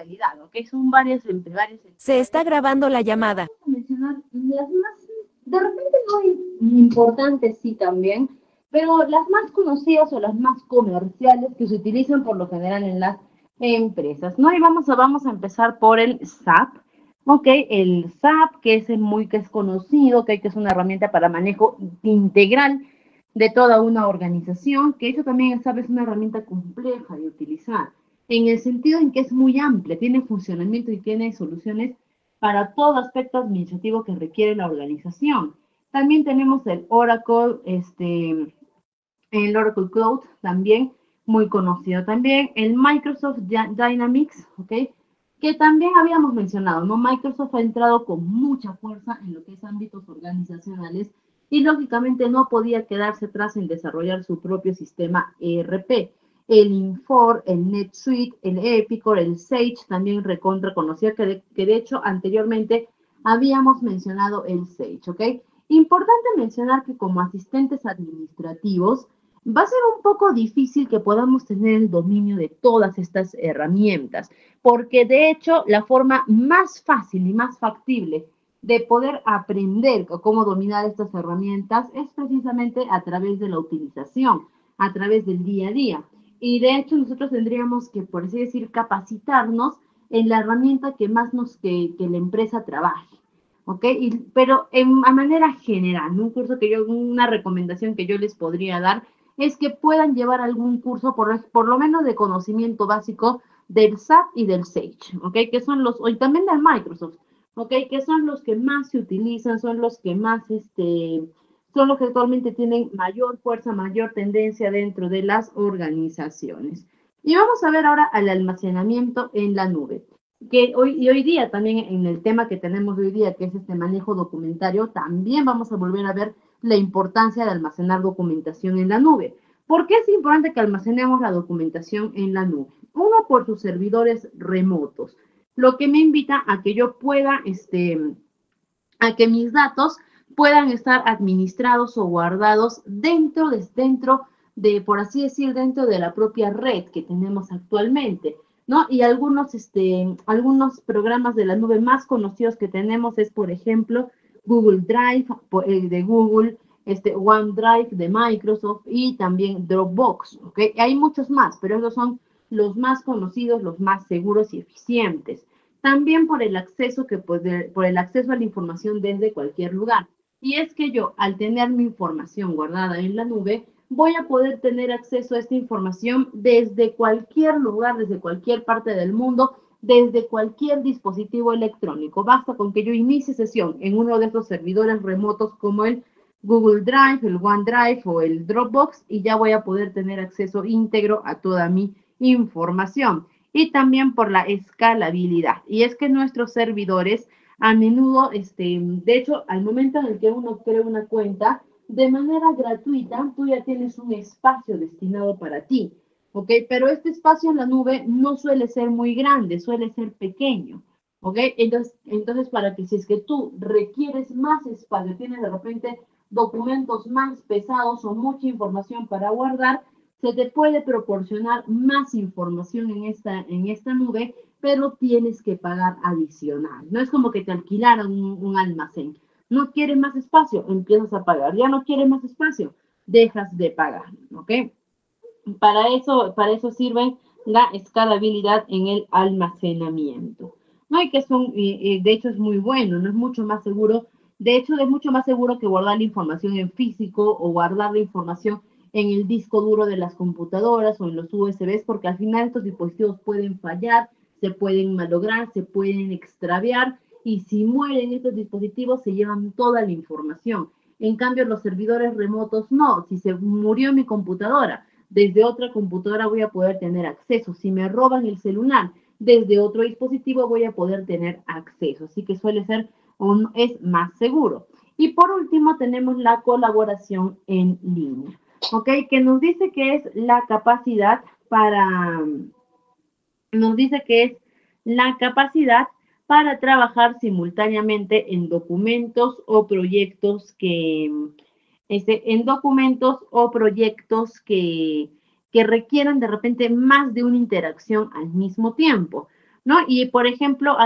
modalidad, ¿ok? Son varias, entre varias Se está entidades. grabando la llamada. Vamos a mencionar las más, de repente no importantes, sí también, pero las más conocidas o las más comerciales que se utilizan por lo general en las empresas, ¿no? Y vamos a empezar por el SAP, ¿ok? El SAP, que es conocido, ¿ok? Que es una herramienta para manejo integral de toda una organización, que eso también el SAP es una herramienta compleja de utilizar, en el sentido en que es muy amplia, tiene funcionamiento y tiene soluciones para todo aspecto administrativo que requiere la organización. También tenemos el Oracle Cloud, también muy conocido. También el Microsoft Dynamics, ¿ok? Que también habíamos mencionado, ¿no? Microsoft ha entrado con mucha fuerza en lo que es ámbitos organizacionales y lógicamente no podía quedarse atrás en desarrollar su propio sistema ERP. El Infor, el NetSuite, el Epicor, el Sage también recontra conocía que de hecho anteriormente habíamos mencionado el Sage, ¿ok? Importante mencionar que como asistentes administrativos va a ser un poco difícil que podamos tener el dominio de todas estas herramientas, porque de hecho la forma más fácil y más factible de poder aprender cómo dominar estas herramientas es precisamente a través de la utilización, a través del día a día. Y de hecho nosotros tendríamos que, por así decir, capacitarnos en la herramienta que más que la empresa trabaje. ¿Ok? Pero a manera general, un curso una recomendación que yo les podría dar es que puedan llevar algún curso, por lo menos de conocimiento básico del SAP y del Sage, ¿ok? Que son y también del Microsoft, ¿ok? Que son los que más se utilizan, son los que más, son los que actualmente tienen mayor fuerza, mayor tendencia dentro de las organizaciones. Y vamos a ver ahora al almacenamiento en la nube que hoy día también en el tema que tenemos hoy día, que es este manejo documentario, también vamos a volver a ver la importancia de almacenar documentación en la nube. ¿Por qué es importante que almacenemos la documentación en la nube? Uno, por sus servidores remotos, lo que me invita a que yo pueda, a que mis datos puedan estar administrados o guardados dentro de, por así decir, dentro de la propia red que tenemos actualmente, ¿no? Y algunos programas de la nube más conocidos que tenemos es, por ejemplo, Google Drive de Google, OneDrive de Microsoft y también Dropbox, ¿ok? Hay muchos más, pero esos son los más conocidos, los más seguros y eficientes. También por el acceso a la información desde cualquier lugar. Y es que yo, al tener mi información guardada en la nube, voy a poder tener acceso a esta información desde cualquier lugar, desde cualquier parte del mundo, desde cualquier dispositivo electrónico. Basta con que yo inicie sesión en uno de esos servidores remotos como el Google Drive, el OneDrive o el Dropbox y ya voy a poder tener acceso íntegro a toda mi información y también por la escalabilidad. Y es que nuestros servidores a menudo, de hecho, al momento en el que uno crea una cuenta, de manera gratuita, tú ya tienes un espacio destinado para ti, ¿ok? Pero este espacio en la nube no suele ser muy grande, suele ser pequeño, ¿ok? Entonces para que si es que tú requieres más espacio, tienes de repente documentos más pesados o mucha información para guardar, se te puede proporcionar más información en esta nube, pero tienes que pagar adicional. No es como que te alquilaran un almacén. No quieres más espacio, empiezas a pagar. Ya no quieres más espacio, dejas de pagar. ¿Ok? Para eso sirve la escalabilidad en el almacenamiento. ¿No? Y que de hecho es muy bueno, no es mucho más seguro. De hecho, es mucho más seguro que guardar la información en físico o guardar la información en el disco duro de las computadoras o en los USBs, porque al final estos dispositivos pueden fallar, se pueden malograr, se pueden extraviar, y si mueren estos dispositivos se llevan toda la información. En cambio, los servidores remotos no. Si se murió mi computadora, desde otra computadora voy a poder tener acceso. Si me roban el celular, desde otro dispositivo voy a poder tener acceso. Así que es más seguro. Y por último tenemos la colaboración en línea, ¿ok? Que nos dice que es la capacidad nos dice que es la capacidad para trabajar simultáneamente en documentos o proyectos que requieran de repente más de una interacción al mismo tiempo. ¿no? Y por ejemplo,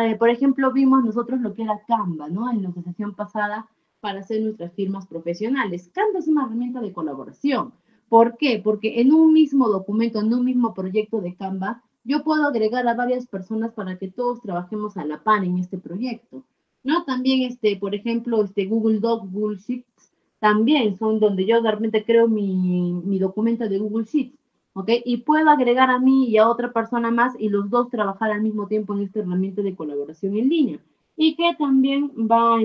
vimos nosotros lo que era Canva, ¿no? En la sesión pasada para hacer nuestras firmas profesionales. Canva es una herramienta de colaboración. ¿Por qué? Porque en un mismo documento, en un mismo proyecto de Canva, yo puedo agregar a varias personas para que todos trabajemos a la par en este proyecto, ¿no? También, por ejemplo, Google Docs, Google Sheets, también son donde yo de repente creo mi documento de Google Sheets, ¿ok? Y puedo agregar a mí y a otra persona más y los dos trabajar al mismo tiempo en esta herramienta de colaboración en línea. Y que también va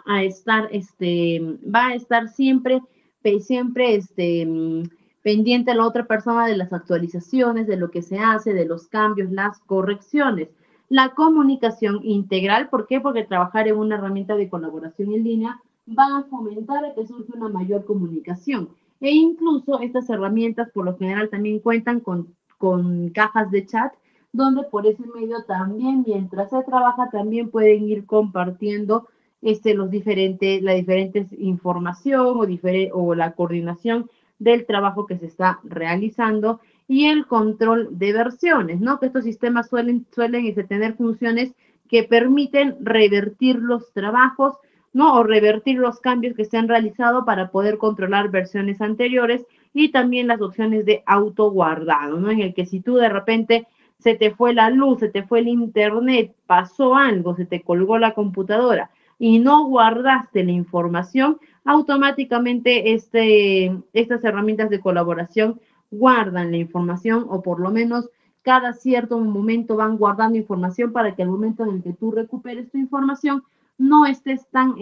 a estar siempre, pendiente a la otra persona de las actualizaciones, de lo que se hace, de los cambios, las correcciones. La comunicación integral, ¿por qué? Porque trabajar en una herramienta de colaboración en línea va a fomentar a que surja una mayor comunicación. E incluso estas herramientas por lo general también cuentan con cajas de chat, donde por ese medio también, mientras se trabaja, también pueden ir compartiendo la diferentes información o la coordinación del trabajo que se está realizando y el control de versiones, ¿no? Que estos sistemas suelen tener funciones que permiten revertir los trabajos, ¿no? O revertir los cambios que se han realizado para poder controlar versiones anteriores y también las opciones de autoguardado, ¿no? En el que si tú de repente se te fue la luz, se te fue el internet, pasó algo, se te colgó la computadora y no guardaste la información, automáticamente estas herramientas de colaboración guardan la información o por lo menos cada cierto momento van guardando información para que al momento en el que tú recuperes tu información no estés tan,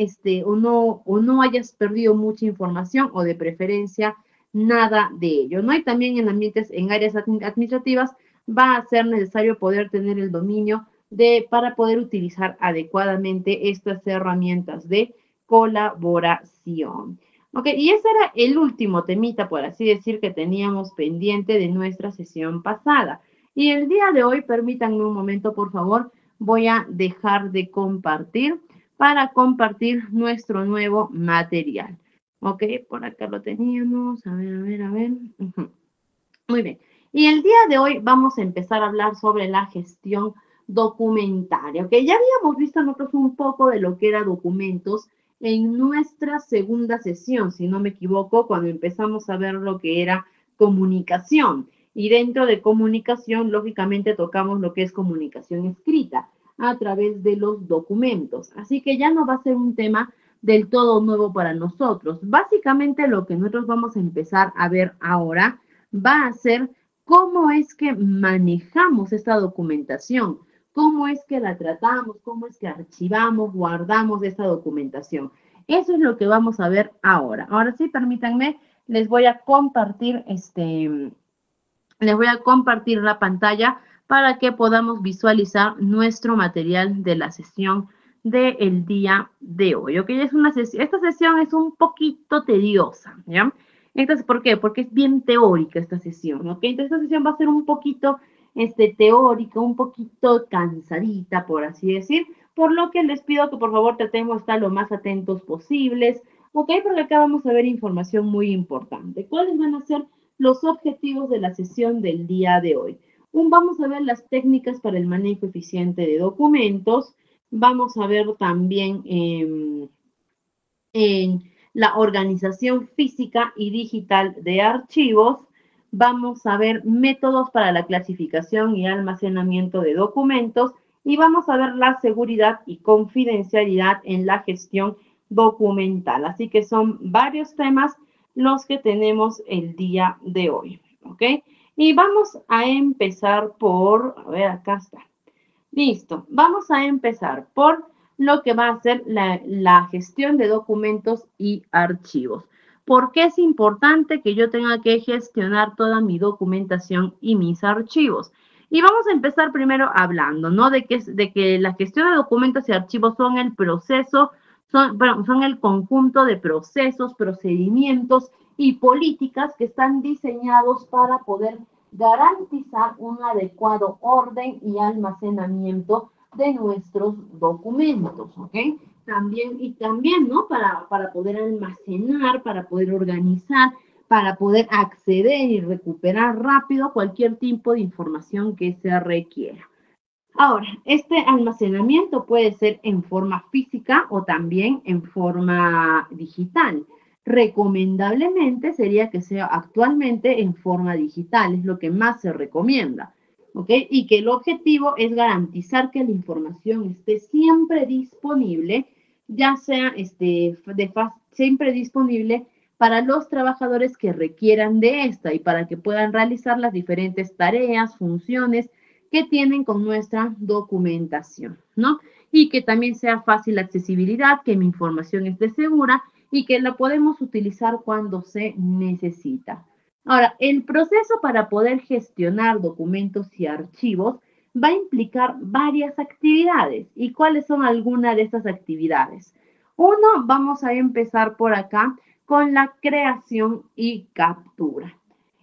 o no hayas perdido mucha información o de preferencia nada de ello, ¿no? Y también en áreas administrativas va a ser necesario poder tener el dominio para poder utilizar adecuadamente estas herramientas de colaboración. Ok, y ese era el último temita, por así decir, que teníamos pendiente de nuestra sesión pasada. Y el día de hoy, permítanme un momento, por favor, voy a dejar de compartir para compartir nuestro nuevo material. Ok, por acá lo teníamos. A ver, a ver. Muy bien. Y el día de hoy vamos a empezar a hablar sobre la gestión documentaria. Ok, ya habíamos visto nosotros un poco de lo que era documentos en nuestra segunda sesión, si no me equivoco, cuando empezamos a ver lo que era comunicación. Y dentro de comunicación, lógicamente, tocamos lo que es comunicación escrita a través de los documentos. Así que ya no va a ser un tema del todo nuevo para nosotros. Básicamente lo que nosotros vamos a empezar a ver ahora va a ser cómo es que manejamos esta documentación, cómo es que la tratamos, cómo es que archivamos, guardamos esta documentación. Eso es lo que vamos a ver ahora. Ahora sí, permítanme, les voy a compartir la pantalla para que podamos visualizar nuestro material de la sesión del día de hoy. ¿Ok? Esta sesión es un poquito tediosa, ¿ya? Entonces, ¿por qué? Porque es bien teórica esta sesión, ¿ok? Entonces, esta sesión va a ser un poquito teórica, un poquito cansadita, por así decir, por lo que les pido que por favor tratemos de estar lo más atentos posibles, ¿ok? Porque acá vamos a ver información muy importante. ¿Cuáles van a ser los objetivos de la sesión del día de hoy? Vamos a ver las técnicas para el manejo eficiente de documentos, vamos a ver también en la organización física y digital de archivos, vamos a ver métodos para la clasificación y almacenamiento de documentos y vamos a ver la seguridad y confidencialidad en la gestión documental. Así que son varios temas los que tenemos el día de hoy, ¿ok? Y vamos a empezar por, a ver, acá está. Listo, vamos a empezar por lo que va a ser la gestión de documentos y archivos. ¿Por qué es importante que yo tenga que gestionar toda mi documentación y mis archivos? Y vamos a empezar primero hablando, ¿no? De que la gestión de documentos y archivos son el proceso, son el conjunto de procesos, procedimientos y políticas que están diseñados para poder garantizar un adecuado orden y almacenamiento de nuestros documentos, ¿ok? También, ¿no? Para poder almacenar, para poder organizar, para poder acceder y recuperar rápido cualquier tipo de información que se requiera. Ahora, este almacenamiento puede ser en forma física o también en forma digital. Recomendablemente sería que sea actualmente en forma digital, es lo que más se recomienda, ¿ok? Y que el objetivo es garantizar que la información esté siempre disponible, ya sea siempre disponible para los trabajadores que requieran de esta y para que puedan realizar las diferentes tareas, funciones que tienen con nuestra documentación, ¿no? Y que también sea fácil la accesibilidad, que mi información esté segura y que la podemos utilizar cuando se necesita. Ahora, el proceso para poder gestionar documentos y archivos va a implicar varias actividades. ¿Y cuáles son algunas de estas actividades? Uno, vamos a empezar por acá con la creación y captura.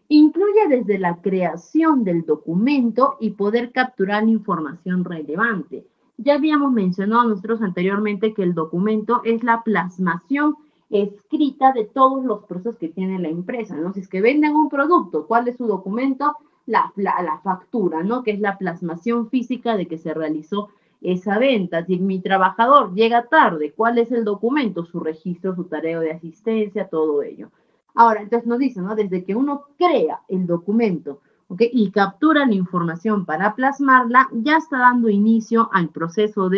Incluye desde la creación del documento y poder capturar información relevante. Ya habíamos mencionado nosotros anteriormente que el documento es la plasmación escrita de todos los procesos que tiene la empresa, ¿no? Si es que venden un producto, ¿cuál es su documento? La factura, ¿no? Que es la plasmación física de que se realizó esa venta. Si mi trabajador llega tarde, ¿cuál es el documento? Su registro, su tarea de asistencia, todo ello. Ahora, entonces nos dice, ¿no? Desde que uno crea el documento, ¿ok? Y captura la información para plasmarla, ya está dando inicio al proceso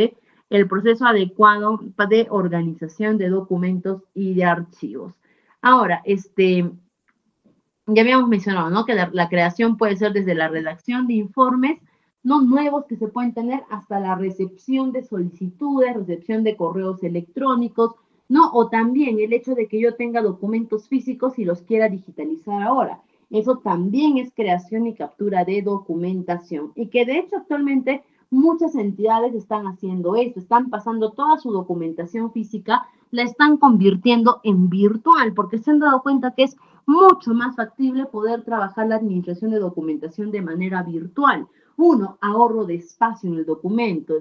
el proceso adecuado de organización de documentos y de archivos. Ahora, ya habíamos mencionado, ¿no? Que la creación puede ser desde la redacción de informes, no nuevos que se pueden tener, hasta la recepción de solicitudes, recepción de correos electrónicos, ¿no? O también el hecho de que yo tenga documentos físicos y los quiera digitalizar ahora. Eso también es creación y captura de documentación. Y que de hecho actualmente muchas entidades están haciendo esto, están pasando toda su documentación física, la están convirtiendo en virtual, porque se han dado cuenta que es mucho más factible poder trabajar la administración de documentación de manera virtual. Uno, ahorro de espacio en el documento,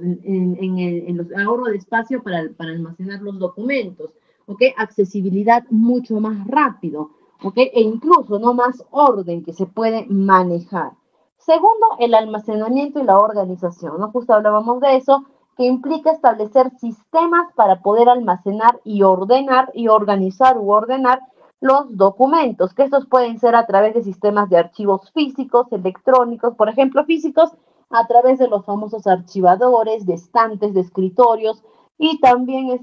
ahorro de espacio para almacenar los documentos, ¿ok? Accesibilidad mucho más rápido, ¿ok? E incluso no más orden que se puede manejar. Segundo, el almacenamiento y la organización, ¿no? Justo hablábamos de eso, que implica establecer sistemas para poder almacenar y ordenar y organizar u ordenar los documentos, que estos pueden ser a través de sistemas de archivos físicos, electrónicos, por ejemplo, físicos, a través de los famosos archivadores, de estantes, de escritorios, y también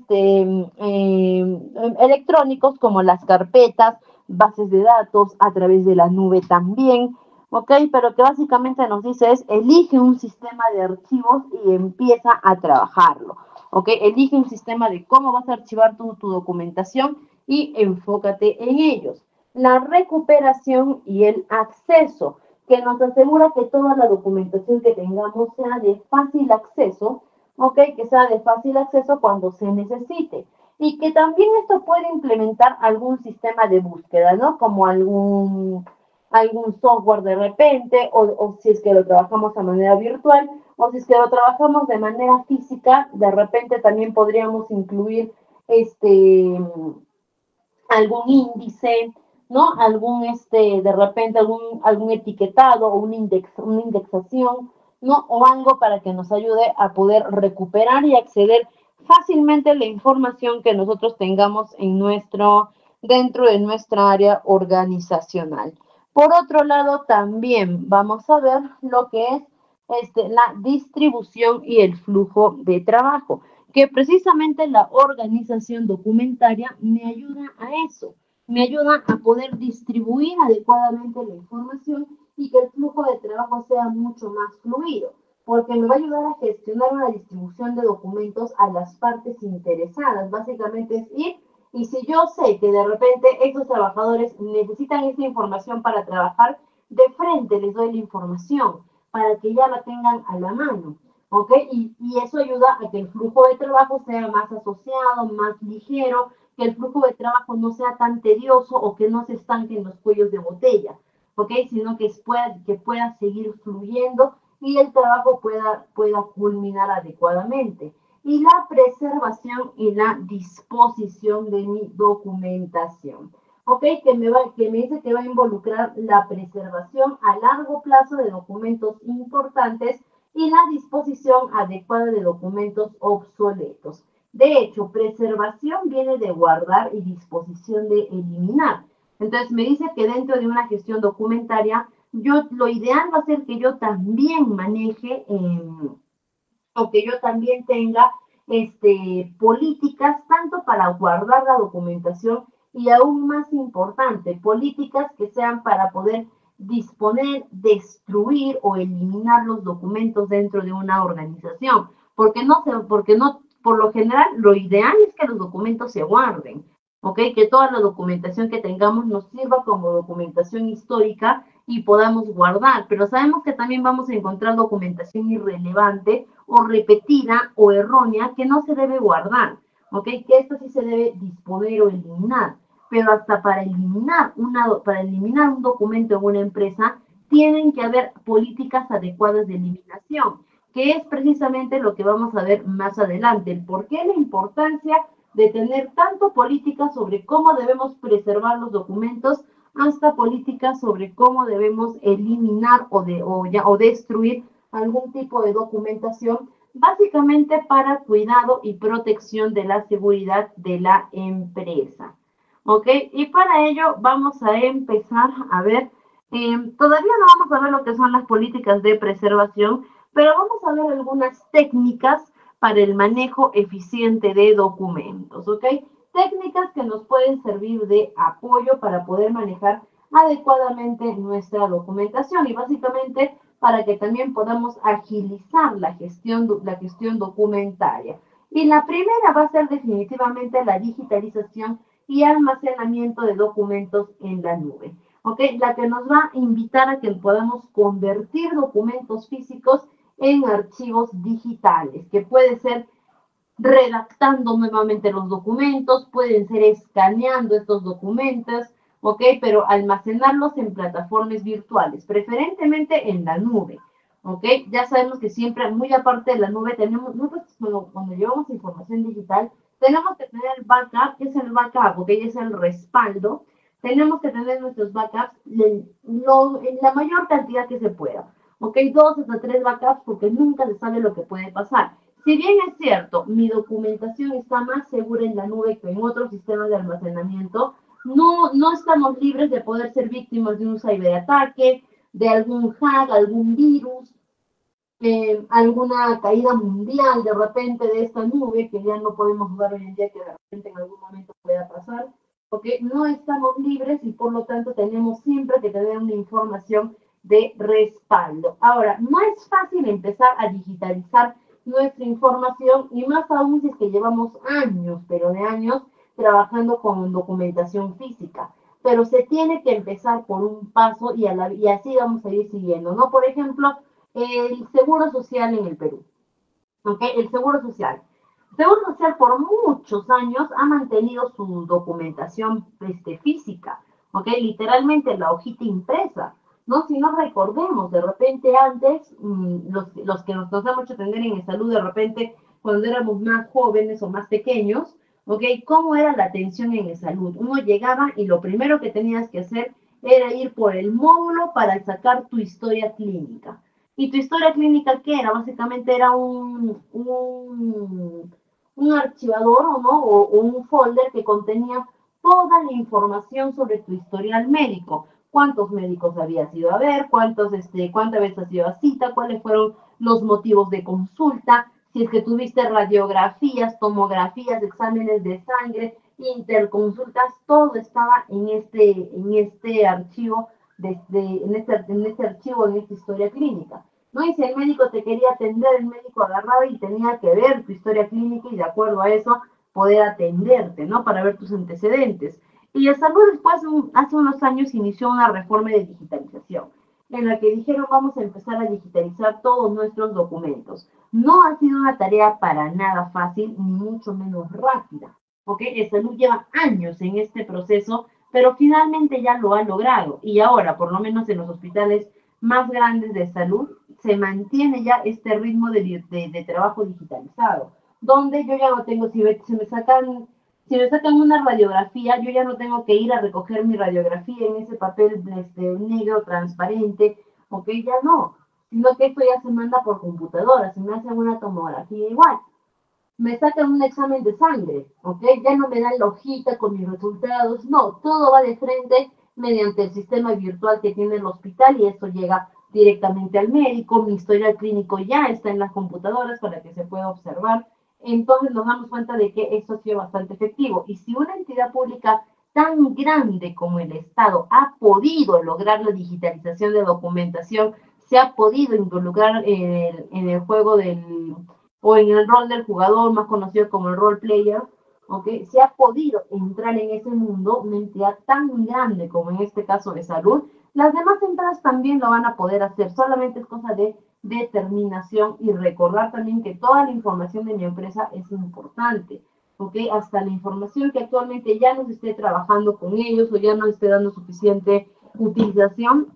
electrónicos como las carpetas, bases de datos, a través de la nube también, ¿ok? Pero que básicamente nos dice es, elige un sistema de archivos y empieza a trabajarlo, ¿ok? Elige un sistema de cómo vas a archivar tu documentación y enfócate en ellos. La recuperación y el acceso, que nos asegura que toda la documentación que tengamos sea de fácil acceso, ¿ok? Que sea de fácil acceso cuando se necesite. Y que también esto puede implementar algún sistema de búsqueda, ¿no? Como algún software de repente, o si es que lo trabajamos de manera virtual, o si es que lo trabajamos de manera física, de repente también podríamos incluir algún índice, ¿no? De repente algún etiquetado o una indexación, ¿no? O algo para que nos ayude a poder recuperar y acceder fácilmente a la información que nosotros tengamos dentro de nuestra área organizacional. Por otro lado, también vamos a ver lo que es la distribución y el flujo de trabajo, que precisamente la organización documentaria me ayuda a eso, me ayuda a poder distribuir adecuadamente la información y que el flujo de trabajo sea mucho más fluido, porque me va a ayudar a gestionar una distribución de documentos a las partes interesadas. Básicamente es ir, y si yo sé que de repente estos trabajadores necesitan esta información para trabajar, de frente les doy la información para que ya la tengan a la mano. ¿Ok? Y eso ayuda a que el flujo de trabajo sea más asociado, más ligero, que el flujo de trabajo no sea tan tedioso o que no se estanque en los cuellos de botella, ¿ok? Sino que pueda seguir fluyendo y el trabajo pueda culminar adecuadamente. Y la preservación y la disposición de mi documentación. ¿ok? Que me dice que va a involucrar la preservación a largo plazo de documentos importantes y la disposición adecuada de documentos obsoletos. De hecho, preservación viene de guardar y disposición de eliminar. Entonces me dice que dentro de una gestión documentaria, lo ideal va a ser que yo también maneje o que yo también tenga políticas tanto para guardar la documentación y aún más importante, políticas que sean para poder disponer, destruir o eliminar los documentos dentro de una organización. Porque no, por lo general, lo ideal es que los documentos se guarden, ¿ok? Que toda la documentación que tengamos nos sirva como documentación histórica y podamos guardar, pero sabemos que también vamos a encontrar documentación irrelevante o repetida o errónea que no se debe guardar, ¿ok? Que esto sí se debe disponer o eliminar, pero hasta para eliminar un documento en una empresa tienen que haber políticas adecuadas de eliminación, que es precisamente lo que vamos a ver más adelante, el por qué la importancia de tener tanto políticas sobre cómo debemos preservar los documentos hasta políticas sobre cómo debemos eliminar o destruir algún tipo de documentación, básicamente para cuidado y protección de la seguridad de la empresa. ¿Ok? Y para ello vamos a empezar a ver, todavía no vamos a ver lo que son las políticas de preservación, pero vamos a ver algunas técnicas para el manejo eficiente de documentos, ¿ok? Técnicas que nos pueden servir de apoyo para poder manejar adecuadamente nuestra documentación y básicamente para que también podamos agilizar la gestión documentaria. Y la primera va a ser definitivamente la digitalización y almacenamiento de documentos en la nube. ¿Ok? La que nos va a invitar a que podamos convertir documentos físicos en archivos digitales, que puede ser redactando nuevamente los documentos, pueden ser escaneando estos documentos, ¿ok? Pero almacenarlos en plataformas virtuales, preferentemente en la nube, ¿ok? Ya sabemos que siempre, muy aparte de la nube, nosotros cuando llevamos información digital, tenemos que tener el backup, que es el backup, ¿ok? Es el respaldo. Tenemos que tener nuestros backups en la mayor cantidad que se pueda, ¿ok? 2 hasta 3 backups porque nunca se sabe lo que puede pasar. Si bien es cierto, mi documentación está más segura en la nube que en otros sistemas de almacenamiento, no estamos libres de poder ser víctimas de un ciberataque, de algún hack, algún virus, alguna caída mundial de repente de esta nube que ya no podemos dudar hoy en día que de repente en algún momento pueda pasar, porque no estamos libres y por lo tanto tenemos siempre que tener una información de respaldo. Ahora, no es fácil empezar a digitalizar nuestra información y más aún si es que llevamos años, pero de años, trabajando con documentación física. Pero se tiene que empezar por un paso y así vamos a ir siguiendo, ¿no? Por ejemplo, el seguro social en el Perú. ¿Ok? El seguro social. El seguro social por muchos años ha mantenido su documentación física. ¿Ok? Literalmente la hojita impresa. ¿No? Si no recordemos, de repente antes, los que nos hemos hecho tener en salud, de repente, cuando éramos más jóvenes o más pequeños, ¿ok? ¿Cómo era la atención en salud? Uno llegaba y lo primero que tenías que hacer era ir por el módulo para sacar tu historia clínica. ¿Y tu historia clínica qué era? Básicamente era un archivador o un folder que contenía toda la información sobre tu historial médico. Cuántos médicos habías ido a ver, cuántas veces has ido a cita, cuáles fueron los motivos de consulta, si es que tuviste radiografías, tomografías, exámenes de sangre, interconsultas, todo estaba en este archivo, en este archivo, en esta historia clínica. ¿No? Y si el médico te quería atender, el médico agarraba y tenía que ver tu historia clínica y de acuerdo a eso poder atenderte, ¿no? Para ver tus antecedentes. Y el salud después, hace unos años, inició una reforma de digitalización, en la que dijeron vamos a empezar a digitalizar todos nuestros documentos. No ha sido una tarea para nada fácil, ni mucho menos rápida, ¿ok? El salud lleva años en este proceso, pero finalmente ya lo ha logrado. Y ahora, por lo menos en los hospitales más grandes de salud, se mantiene ya este ritmo de trabajo digitalizado, donde yo ya no tengo, si me sacan Si me sacan una radiografía, yo ya no tengo que ir a recoger mi radiografía en ese papel negro transparente, ok, ya no, sino que esto ya se manda por computadora, si me hacen una tomografía igual. Me sacan un examen de sangre, ¿ok? Ya no me dan la hojita con mis resultados, no, todo va de frente mediante el sistema virtual que tiene el hospital y esto llega directamente al médico, mi historial clínico ya está en las computadoras para que se pueda observar, entonces nos damos cuenta de que esto ha sido bastante efectivo. Y si una entidad pública tan grande como el Estado ha podido lograr la digitalización de documentación, se ha podido involucrar en el juego del o en el rol del jugador, más conocido como el role player, ¿okay? Se ha podido entrar en ese mundo, una entidad tan grande como en este caso de salud, las demás entradas también lo van a poder hacer, solamente es cosa de determinación y recordar también que toda la información de mi empresa es importante, ¿ok? Hasta la información que actualmente ya no se esté trabajando con ellos o ya no esté dando suficiente utilización,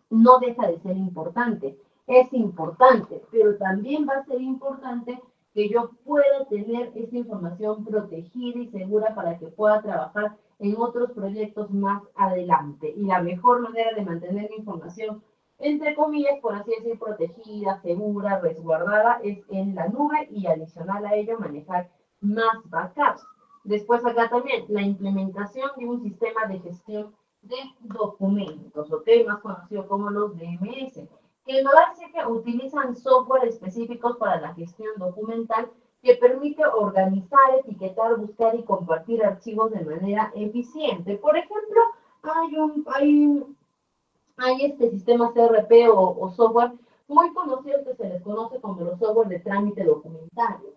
no deja de ser importante. Es importante, pero también va a ser importante que yo pueda tener esta información protegida y segura para que pueda trabajar en otros proyectos más adelante. Y la mejor manera de mantener la información, entre comillas, por así decir, protegida, segura, resguardada, es en la nube y adicional a ello manejar más backups. Después acá también la implementación de un sistema de gestión de documentos, ¿ok? Más conocido como los DMS, que me parece que utilizan software específicos para la gestión documental que permite organizar, etiquetar, buscar y compartir archivos de manera eficiente. Por ejemplo, hay sistemas CRP o software muy conocidos que se les conoce como los software de trámite documentario.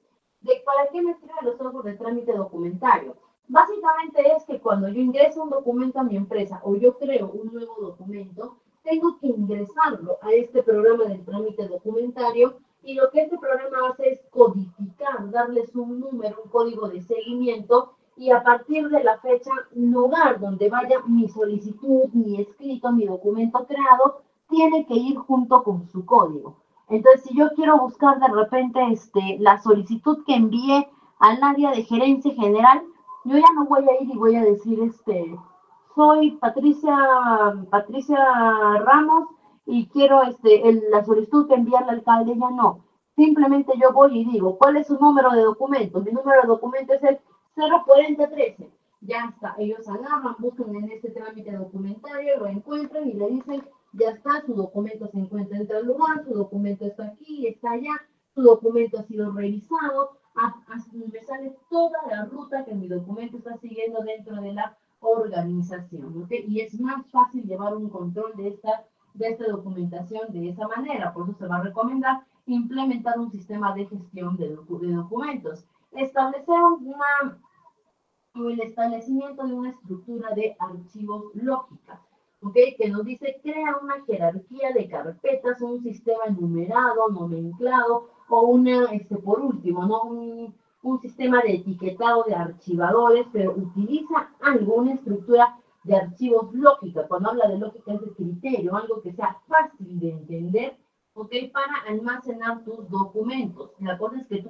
¿Para qué me sirven los software de trámite documentario? Básicamente es que cuando yo ingreso un documento a mi empresa o yo creo un nuevo documento, tengo que ingresarlo a este programa del trámite documentario y lo que este programa hace es codificar, darles un número, un código de seguimiento y a partir de la fecha, lugar donde vaya mi solicitud, mi escrito, mi documento creado, tiene que ir junto con su código. Entonces, si yo quiero buscar de repente la solicitud que envié al área de gerencia general, yo ya no voy a ir y voy a decir, soy Patricia Ramos y quiero la solicitud que envié al alcalde, ya no. Simplemente yo voy y digo, ¿cuál es su número de documento? Mi número de documento es el 04013. Ya está, ellos agarran, buscan en este trámite documentario, lo encuentran y le dicen, ya está, su documento se encuentra en tal lugar, su documento está aquí, está allá, su documento ha sido revisado, me sale toda la ruta que mi documento está siguiendo dentro de la organización, ¿ok? Y es más fácil llevar un control de esta documentación de esa manera, por eso se va a recomendar implementar un sistema de gestión de documentos. Establecer el establecimiento de una estructura de archivos lógica, ¿ok? Que nos dice crea una jerarquía de carpetas, un sistema enumerado, nomenclado, o por último, ¿no? Un sistema de etiquetado de archivadores, pero utiliza alguna estructura de archivos lógica. Cuando habla de lógica es de criterio, algo que sea fácil de entender, ¿ok? Para almacenar tus documentos. La cosa es que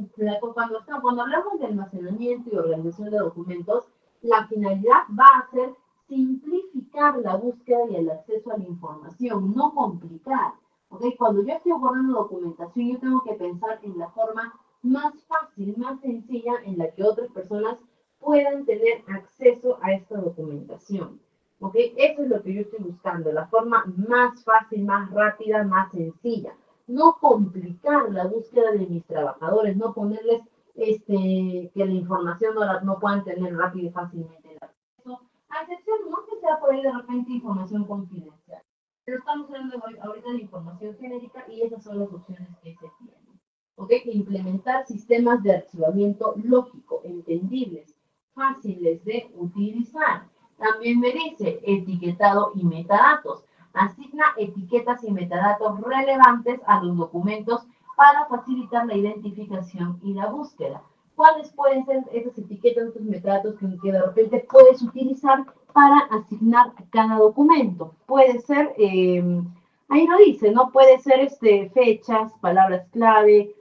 cuando hablamos de almacenamiento y organización de documentos, la finalidad va a ser simplificar la búsqueda y el acceso a la información, no complicar. ¿Ok? Cuando yo estoy borrando documentación, yo tengo que pensar en la forma más fácil, más sencilla en la que otras personas puedan tener acceso a esta documentación. ¿Ok? Eso es lo que yo estoy buscando, la forma más fácil, más rápida, más sencilla. No complicar la búsqueda de mis trabajadores, no ponerles que la información no puedan tener rápido y fácilmente el acceso, a excepción no que sea por ahí de repente información confidencial. Pero estamos hablando ahorita de información genérica y esas son las opciones que se tienen. ¿Ok? Implementar sistemas de archivamiento lógico, entendibles, fáciles de utilizar. También me dice etiquetado y metadatos. Asigna etiquetas y metadatos relevantes a los documentos para facilitar la identificación y la búsqueda. ¿Cuáles pueden ser esas etiquetas, esos metadatos que de repente puedes utilizar para asignar cada documento? Puede ser, ahí lo dice, ¿no? Puede ser fechas, palabras clave,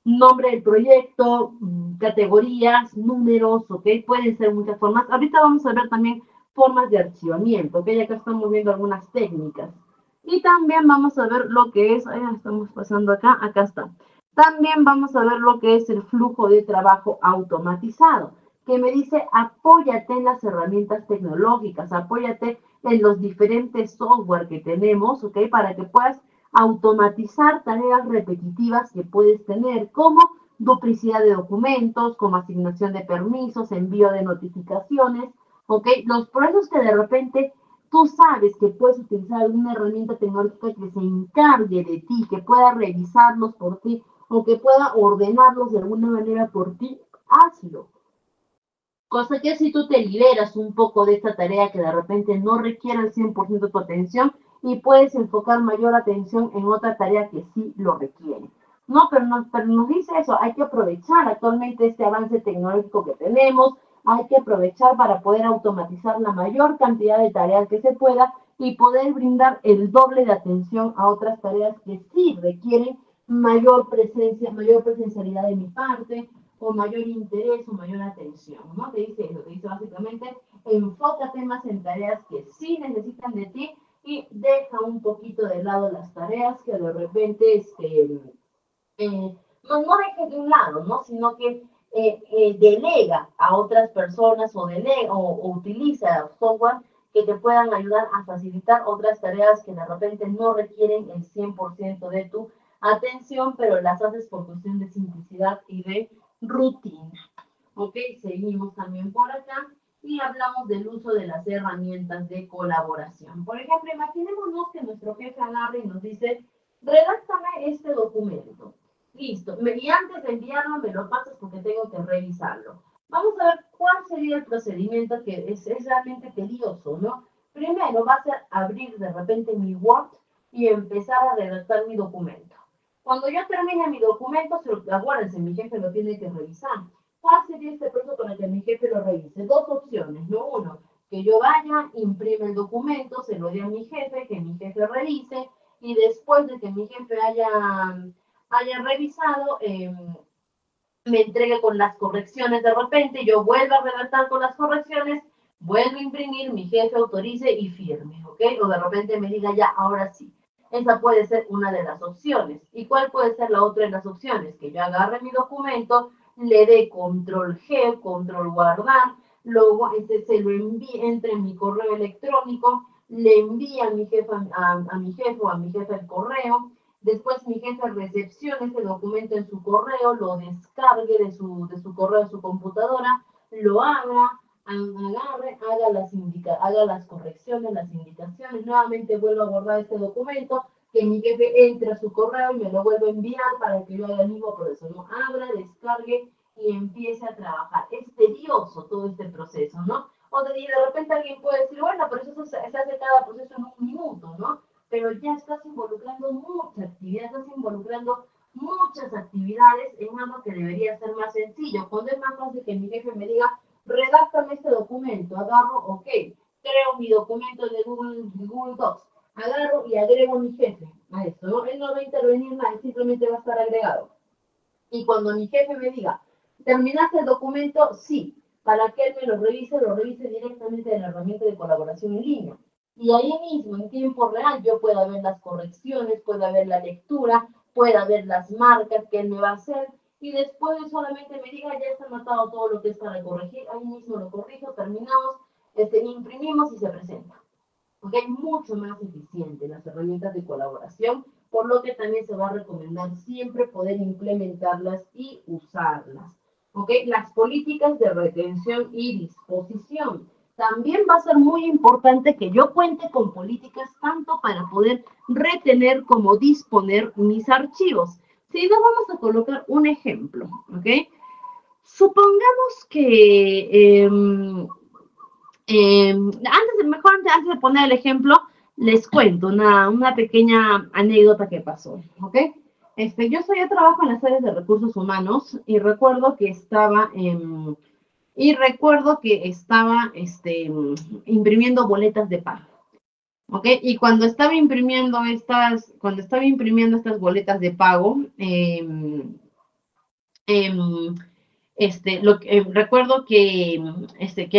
nombre del proyecto, categorías, números, ¿ok? Pueden ser muchas formas. Ahorita vamos a ver también formas de archivamiento, ¿ok? Acá estamos viendo algunas técnicas. Y también vamos a ver lo que es, estamos pasando acá está. También vamos a ver lo que es el flujo de trabajo automatizado, que me dice apóyate en las herramientas tecnológicas, apóyate en los diferentes software que tenemos, ¿ok? Para que puedas automatizar tareas repetitivas que puedes tener, como duplicidad de documentos, como asignación de permisos, envío de notificaciones, ¿ok? Los procesos que de repente tú sabes que puedes utilizar alguna herramienta tecnológica que se encargue de ti, que pueda revisarlos por ti o que pueda ordenarlos de alguna manera por ti, hazlo. Cosa que si tú te liberas un poco de esta tarea que de repente no requiere el 100% de tu atención y puedes enfocar mayor atención en otra tarea que sí lo requiere. No, pero nos dice eso, hay que aprovechar actualmente este avance tecnológico que tenemos, hay que aprovechar para poder automatizar la mayor cantidad de tareas que se pueda y poder brindar el doble de atención a otras tareas que sí requieren mayor presencia, mayor presencialidad de mi parte, o mayor interés o mayor atención, ¿no? Te dice eso, te dice básicamente, enfócate más en tareas que sí necesitan de ti y deja un poquito de lado las tareas que de repente no dejes de un lado, ¿no? Sino que delega a otras personas o utiliza software que te puedan ayudar a facilitar otras tareas que de repente no requieren el 100% de tu atención, pero las haces por cuestión de simplicidad y de rutina. Ok, seguimos también por acá y hablamos del uso de las herramientas de colaboración. Por ejemplo, imaginémonos que nuestro jefe agarre y nos dice, redáctame este documento. Listo, y antes de enviarlo me lo pasas porque tengo que revisarlo. Vamos a ver cuál sería el procedimiento que es realmente tedioso, ¿no? Primero va a ser abrir de repente mi Word y empezar a redactar mi documento. Cuando yo termine mi documento, acuérdense, mi jefe lo tiene que revisar. ¿Cuál sería este proceso para que mi jefe lo revise? Dos opciones, ¿no? Uno, que yo vaya, imprime el documento, se lo dé a mi jefe, que mi jefe revise, y después de que mi jefe haya revisado, me entregue con las correcciones de repente, yo vuelvo a redactar con las correcciones, vuelvo a imprimir, mi jefe autorice y firme, ¿ok? O de repente me diga ya, ahora sí. Esa puede ser una de las opciones. ¿Y cuál puede ser la otra de las opciones? Que yo agarre mi documento, le dé control G, control guardar, luego se lo envíe, entre en mi correo electrónico, le envía a mi jefe, a mi jefe o a mi jefe el correo, después mi jefe recepcione ese documento en su correo, lo descargue de su correo, de su computadora, lo agarre, haga las correcciones, las indicaciones, nuevamente vuelvo a guardar este documento, que mi jefe entre a su correo y me lo vuelva a enviar para que yo haga el mismo proceso, ¿no? Abra, descargue y empiece a trabajar. Es tedioso todo este proceso, ¿no? O de repente alguien puede decir, bueno, pero eso se hace cada proceso en un minuto, ¿no? Pero ya estás involucrando mucha actividad, estás involucrando muchas actividades en algo que debería ser más sencillo. Cuando es más fácil que mi jefe me diga, redáctame este documento, agarro, ok, creo mi documento de Google Docs, agarro y agrego a mi jefe a esto, ¿no? Él no va a intervenir nada, simplemente va a estar agregado. Y cuando mi jefe me diga, ¿terminaste el documento? Sí. Para que él me lo revise directamente de la herramienta de colaboración en línea. Y ahí mismo, en tiempo real, yo pueda ver las correcciones, pueda ver la lectura, pueda ver las marcas que él me va a hacer. Y después solamente me diga, ya está anotado todo lo que es para corregir. Ahí mismo lo corrijo, terminamos, imprimimos y se presenta. Porque es mucho más eficiente las herramientas de colaboración, por lo que también se va a recomendar siempre poder implementarlas y usarlas. ¿Ok? Las políticas de retención y disposición. También va a ser muy importante que yo cuente con políticas tanto para poder retener como disponer mis archivos. Si nos vamos a colocar un ejemplo, ¿ok? Supongamos que antes de poner el ejemplo, les cuento una pequeña anécdota que pasó, ¿ok? Yo trabajo en las áreas de recursos humanos y recuerdo que estaba imprimiendo boletas de pago, ¿ok? Y cuando estaba imprimiendo estas boletas de pago, recuerdo que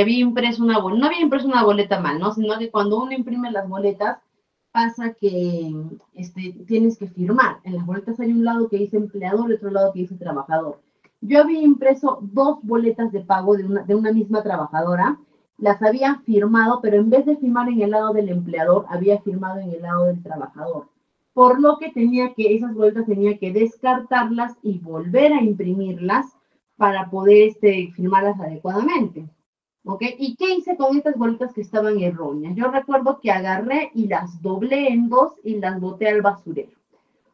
había impreso una boleta, no había impreso una boleta mal, ¿no? Sino que cuando uno imprime las boletas, pasa que tienes que firmar. En las boletas hay un lado que dice empleador y otro lado que dice trabajador. Yo había impreso 2 boletas de pago de una misma trabajadora, las había firmado, pero en vez de firmar en el lado del empleador, había firmado en el lado del trabajador. Por lo que esas boletas tenía que descartarlas y volver a imprimirlas para poder firmarlas adecuadamente. ¿Ok? ¿Y qué hice con estas boletas que estaban erróneas? Yo recuerdo que agarré y las doblé en 2 y las boté al basurero.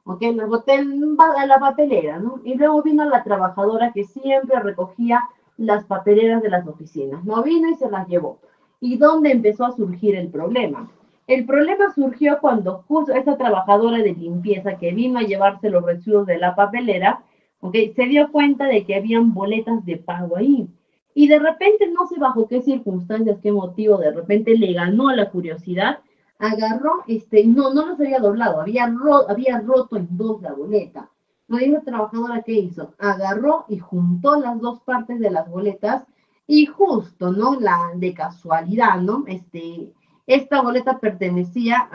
¿Ok? Las boté a la papelera, ¿no? Y luego vino la trabajadora que siempre recogía las papeleras de las oficinas. No vino y se las llevó. ¿Y dónde empezó a surgir el problema? El problema surgió cuando justo esa trabajadora de limpieza que vino a llevarse los residuos de la papelera, ¿ok? Se dio cuenta de que habían boletas de pago ahí. Y de repente, no sé bajo qué circunstancias, qué motivo, de repente le ganó la curiosidad, agarró, no los había doblado, había roto en 2 la boleta. La misma trabajadora, ¿qué hizo? Agarró y juntó las 2 partes de las boletas y justo, ¿no? De casualidad, ¿no? Esta boleta pertenecía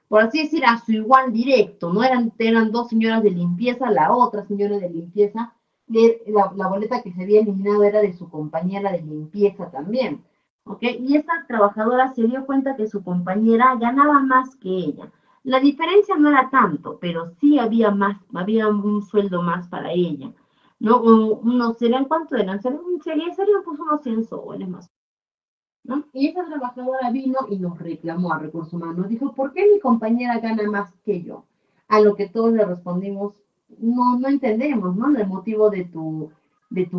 por así decir, a su igual directo, ¿no? Eran 2 señoras de limpieza, la otra señora de limpieza, la boleta que se había eliminado era de su compañera de limpieza también, ¿ok? Y esta trabajadora se dio cuenta que su compañera ganaba más que ella. La diferencia no era tanto, pero sí había un sueldo más para ella, ¿no? ¿Serían cuánto eran? Serían pues unos 100 soles más. ¿No? Y esa trabajadora vino y nos reclamó a Recursos Humanos. Dijo, ¿por qué mi compañera gana más que yo? A lo que todos le respondimos, no entendemos, ¿no? El motivo de tu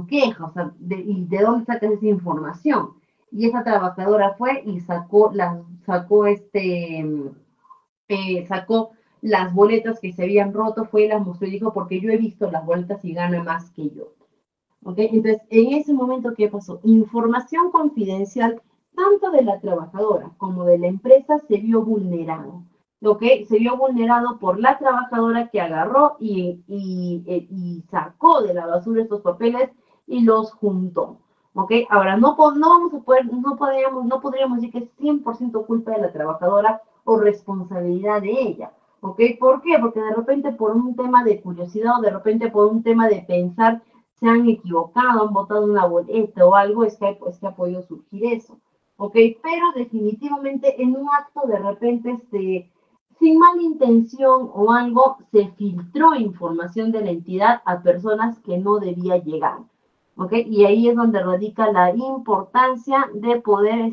queja, o sea, y de dónde sacas esa información. Y esa trabajadora fue y sacó las boletas que se habían roto, fue y las mostró y dijo, porque yo he visto las boletas y gana más que yo. ¿Ok? Entonces, en ese momento, ¿qué pasó? Información confidencial, tanto de la trabajadora como de la empresa, se vio vulnerado. ¿Ok? Se vio vulnerado por la trabajadora que agarró y sacó de la basura estos papeles y los juntó. ¿Ok? Ahora, no vamos a poder, no podríamos decir que es 100% culpa de la trabajadora o responsabilidad de ella. ¿Ok? ¿Por qué? Porque de repente por un tema de curiosidad o de repente por un tema de pensar se han equivocado, han votado una boleta o algo, es que ha podido surgir eso. ¿Ok? Pero definitivamente en un acto de repente, sin mala intención o algo, se filtró información de la entidad a personas que no debía llegar. ¿Ok? Y ahí es donde radica la importancia de poder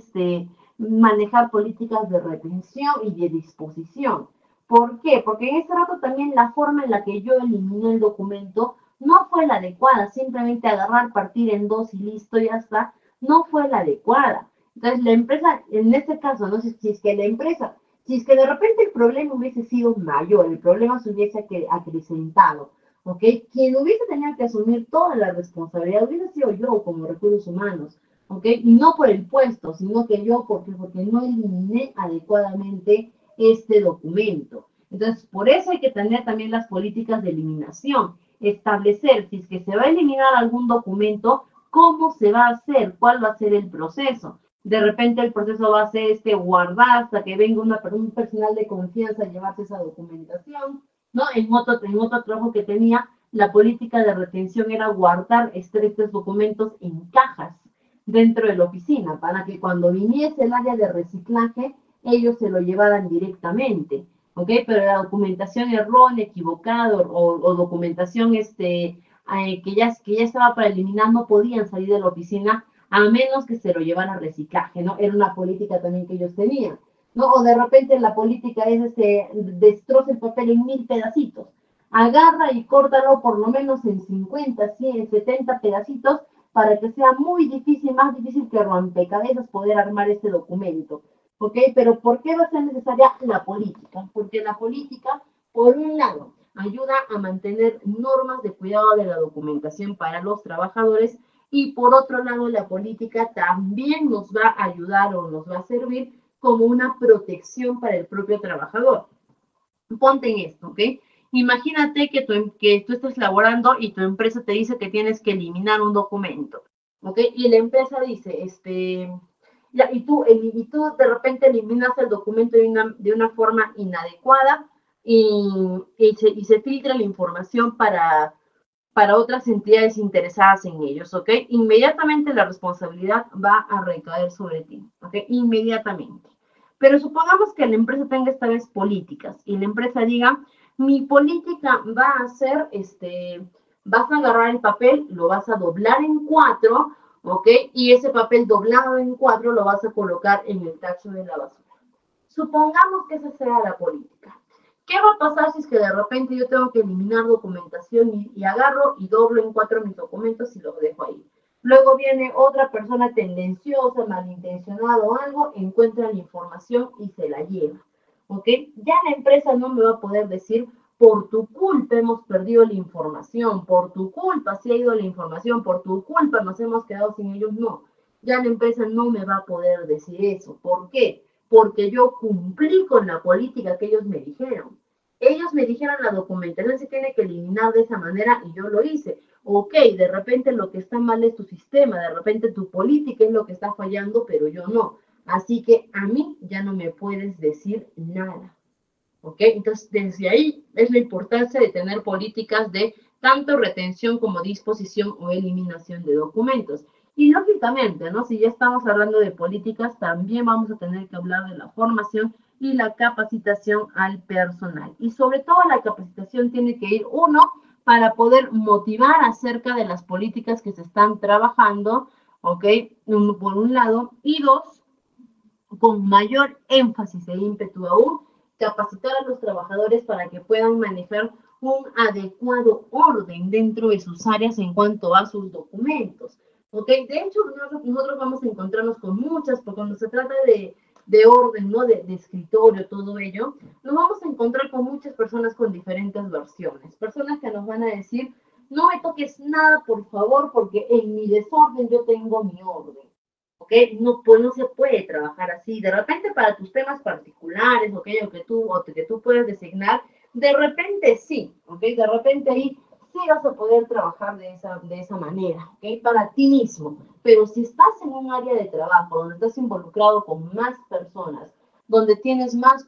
manejar políticas de retención y de disposición. ¿Por qué? Porque en ese rato también la forma en la que yo eliminé el documento no fue la adecuada, simplemente agarrar, partir en 2 y listo, ya está, no fue la adecuada. Entonces la empresa, en este caso, no sé si es que si es que de repente el problema hubiese sido mayor, el problema se hubiese acrecentado, ¿ok? Quien hubiese tenido que asumir toda la responsabilidad hubiese sido yo como recursos humanos, ¿ok? Y no por el puesto, sino que yo porque no eliminé adecuadamente este documento. Entonces, por eso hay que tener también las políticas de eliminación, establecer si es que se va a eliminar algún documento, cómo se va a hacer, cuál va a ser el proceso. De repente el proceso va a ser guardar hasta que venga un personal de confianza a llevarse esa documentación, ¿no? En otro trabajo que tenía, la política de retención era guardar estos documentos en cajas dentro de la oficina para que cuando viniese el área de reciclaje, ellos se lo llevaran directamente. ¿Ok? Pero la documentación errónea, equivocada o documentación que ya estaba para eliminar no podían salir de la oficina a menos que se lo llevaran a reciclaje, ¿no? Era una política también que ellos tenían, ¿no? O de repente la política es destroza el papel en 1000 pedacitos, agarra y córtalo por lo menos en 50, 100, 70 pedacitos para que sea muy difícil, más difícil que rompecabezas poder armar este documento. ¿Ok? Pero ¿por qué va a ser necesaria la política? Porque la política, por un lado, ayuda a mantener normas de cuidado de la documentación para los trabajadores y por otro lado, la política también nos va a ayudar o nos va a servir como una protección para el propio trabajador. Ponte en esto, ¿ok? Imagínate que tú estás laborando y tu empresa te dice que tienes que eliminar un documento, ¿ok? Y la empresa dice, ya, y tú de repente eliminas el documento de una forma inadecuada y se filtra la información para otras entidades interesadas en ellos, ¿ok? Inmediatamente la responsabilidad va a recaer sobre ti, ¿ok? Inmediatamente. Pero supongamos que la empresa tenga esta vez políticas y la empresa diga, mi política va a ser, vas a agarrar el papel, lo vas a doblar en 4, ¿ok? Y ese papel doblado en 4 lo vas a colocar en el tacho de la basura. Supongamos que esa sea la política. ¿Qué va a pasar si es que de repente yo tengo que eliminar documentación y agarro y doblo en 4 mis documentos y los dejo ahí? Luego viene otra persona tendenciosa, malintencionada o algo, encuentra la información y se la lleva. ¿Ok? Ya la empresa no me va a poder decir, por tu culpa hemos perdido la información, por tu culpa se ha ido la información, por tu culpa nos hemos quedado sin ellos. No, ya la empresa no me va a poder decir eso. ¿Por qué? Porque yo cumplí con la política que ellos me dijeron. Ellos me dijeron la documentación se tiene que eliminar de esa manera y yo lo hice. Ok, de repente lo que está mal es tu sistema, de repente tu política es lo que está fallando, pero yo no. Así que a mí ya no me puedes decir nada. ¿Ok? Entonces, desde ahí es la importancia de tener políticas de tanto retención como disposición o eliminación de documentos. Y lógicamente, ¿no? Si ya estamos hablando de políticas, también vamos a tener que hablar de la formación y la capacitación al personal. Y sobre todo la capacitación tiene que ir, uno, para poder motivar acerca de las políticas que se están trabajando, ¿ok? Por un lado, y dos, con mayor énfasis e ímpetu aún, capacitar a los trabajadores para que puedan manejar un adecuado orden dentro de sus áreas en cuanto a sus documentos. ¿Ok? De hecho, nosotros vamos a encontrarnos con muchas, porque cuando se trata de orden, ¿no? De escritorio, todo ello, nos vamos a encontrar con muchas personas con diferentes versiones. Personas que nos van a decir, no me toques nada, por favor, porque en mi desorden yo tengo mi orden. ¿Ok? No, pues no se puede trabajar así. De repente para tus temas particulares, ¿ok? O que tú puedes designar, de repente sí, ¿ok? De repente ahí sí vas a poder trabajar de esa manera, ¿ok? Para ti mismo. Pero si estás en un área de trabajo donde estás involucrado con más personas, donde tienes más,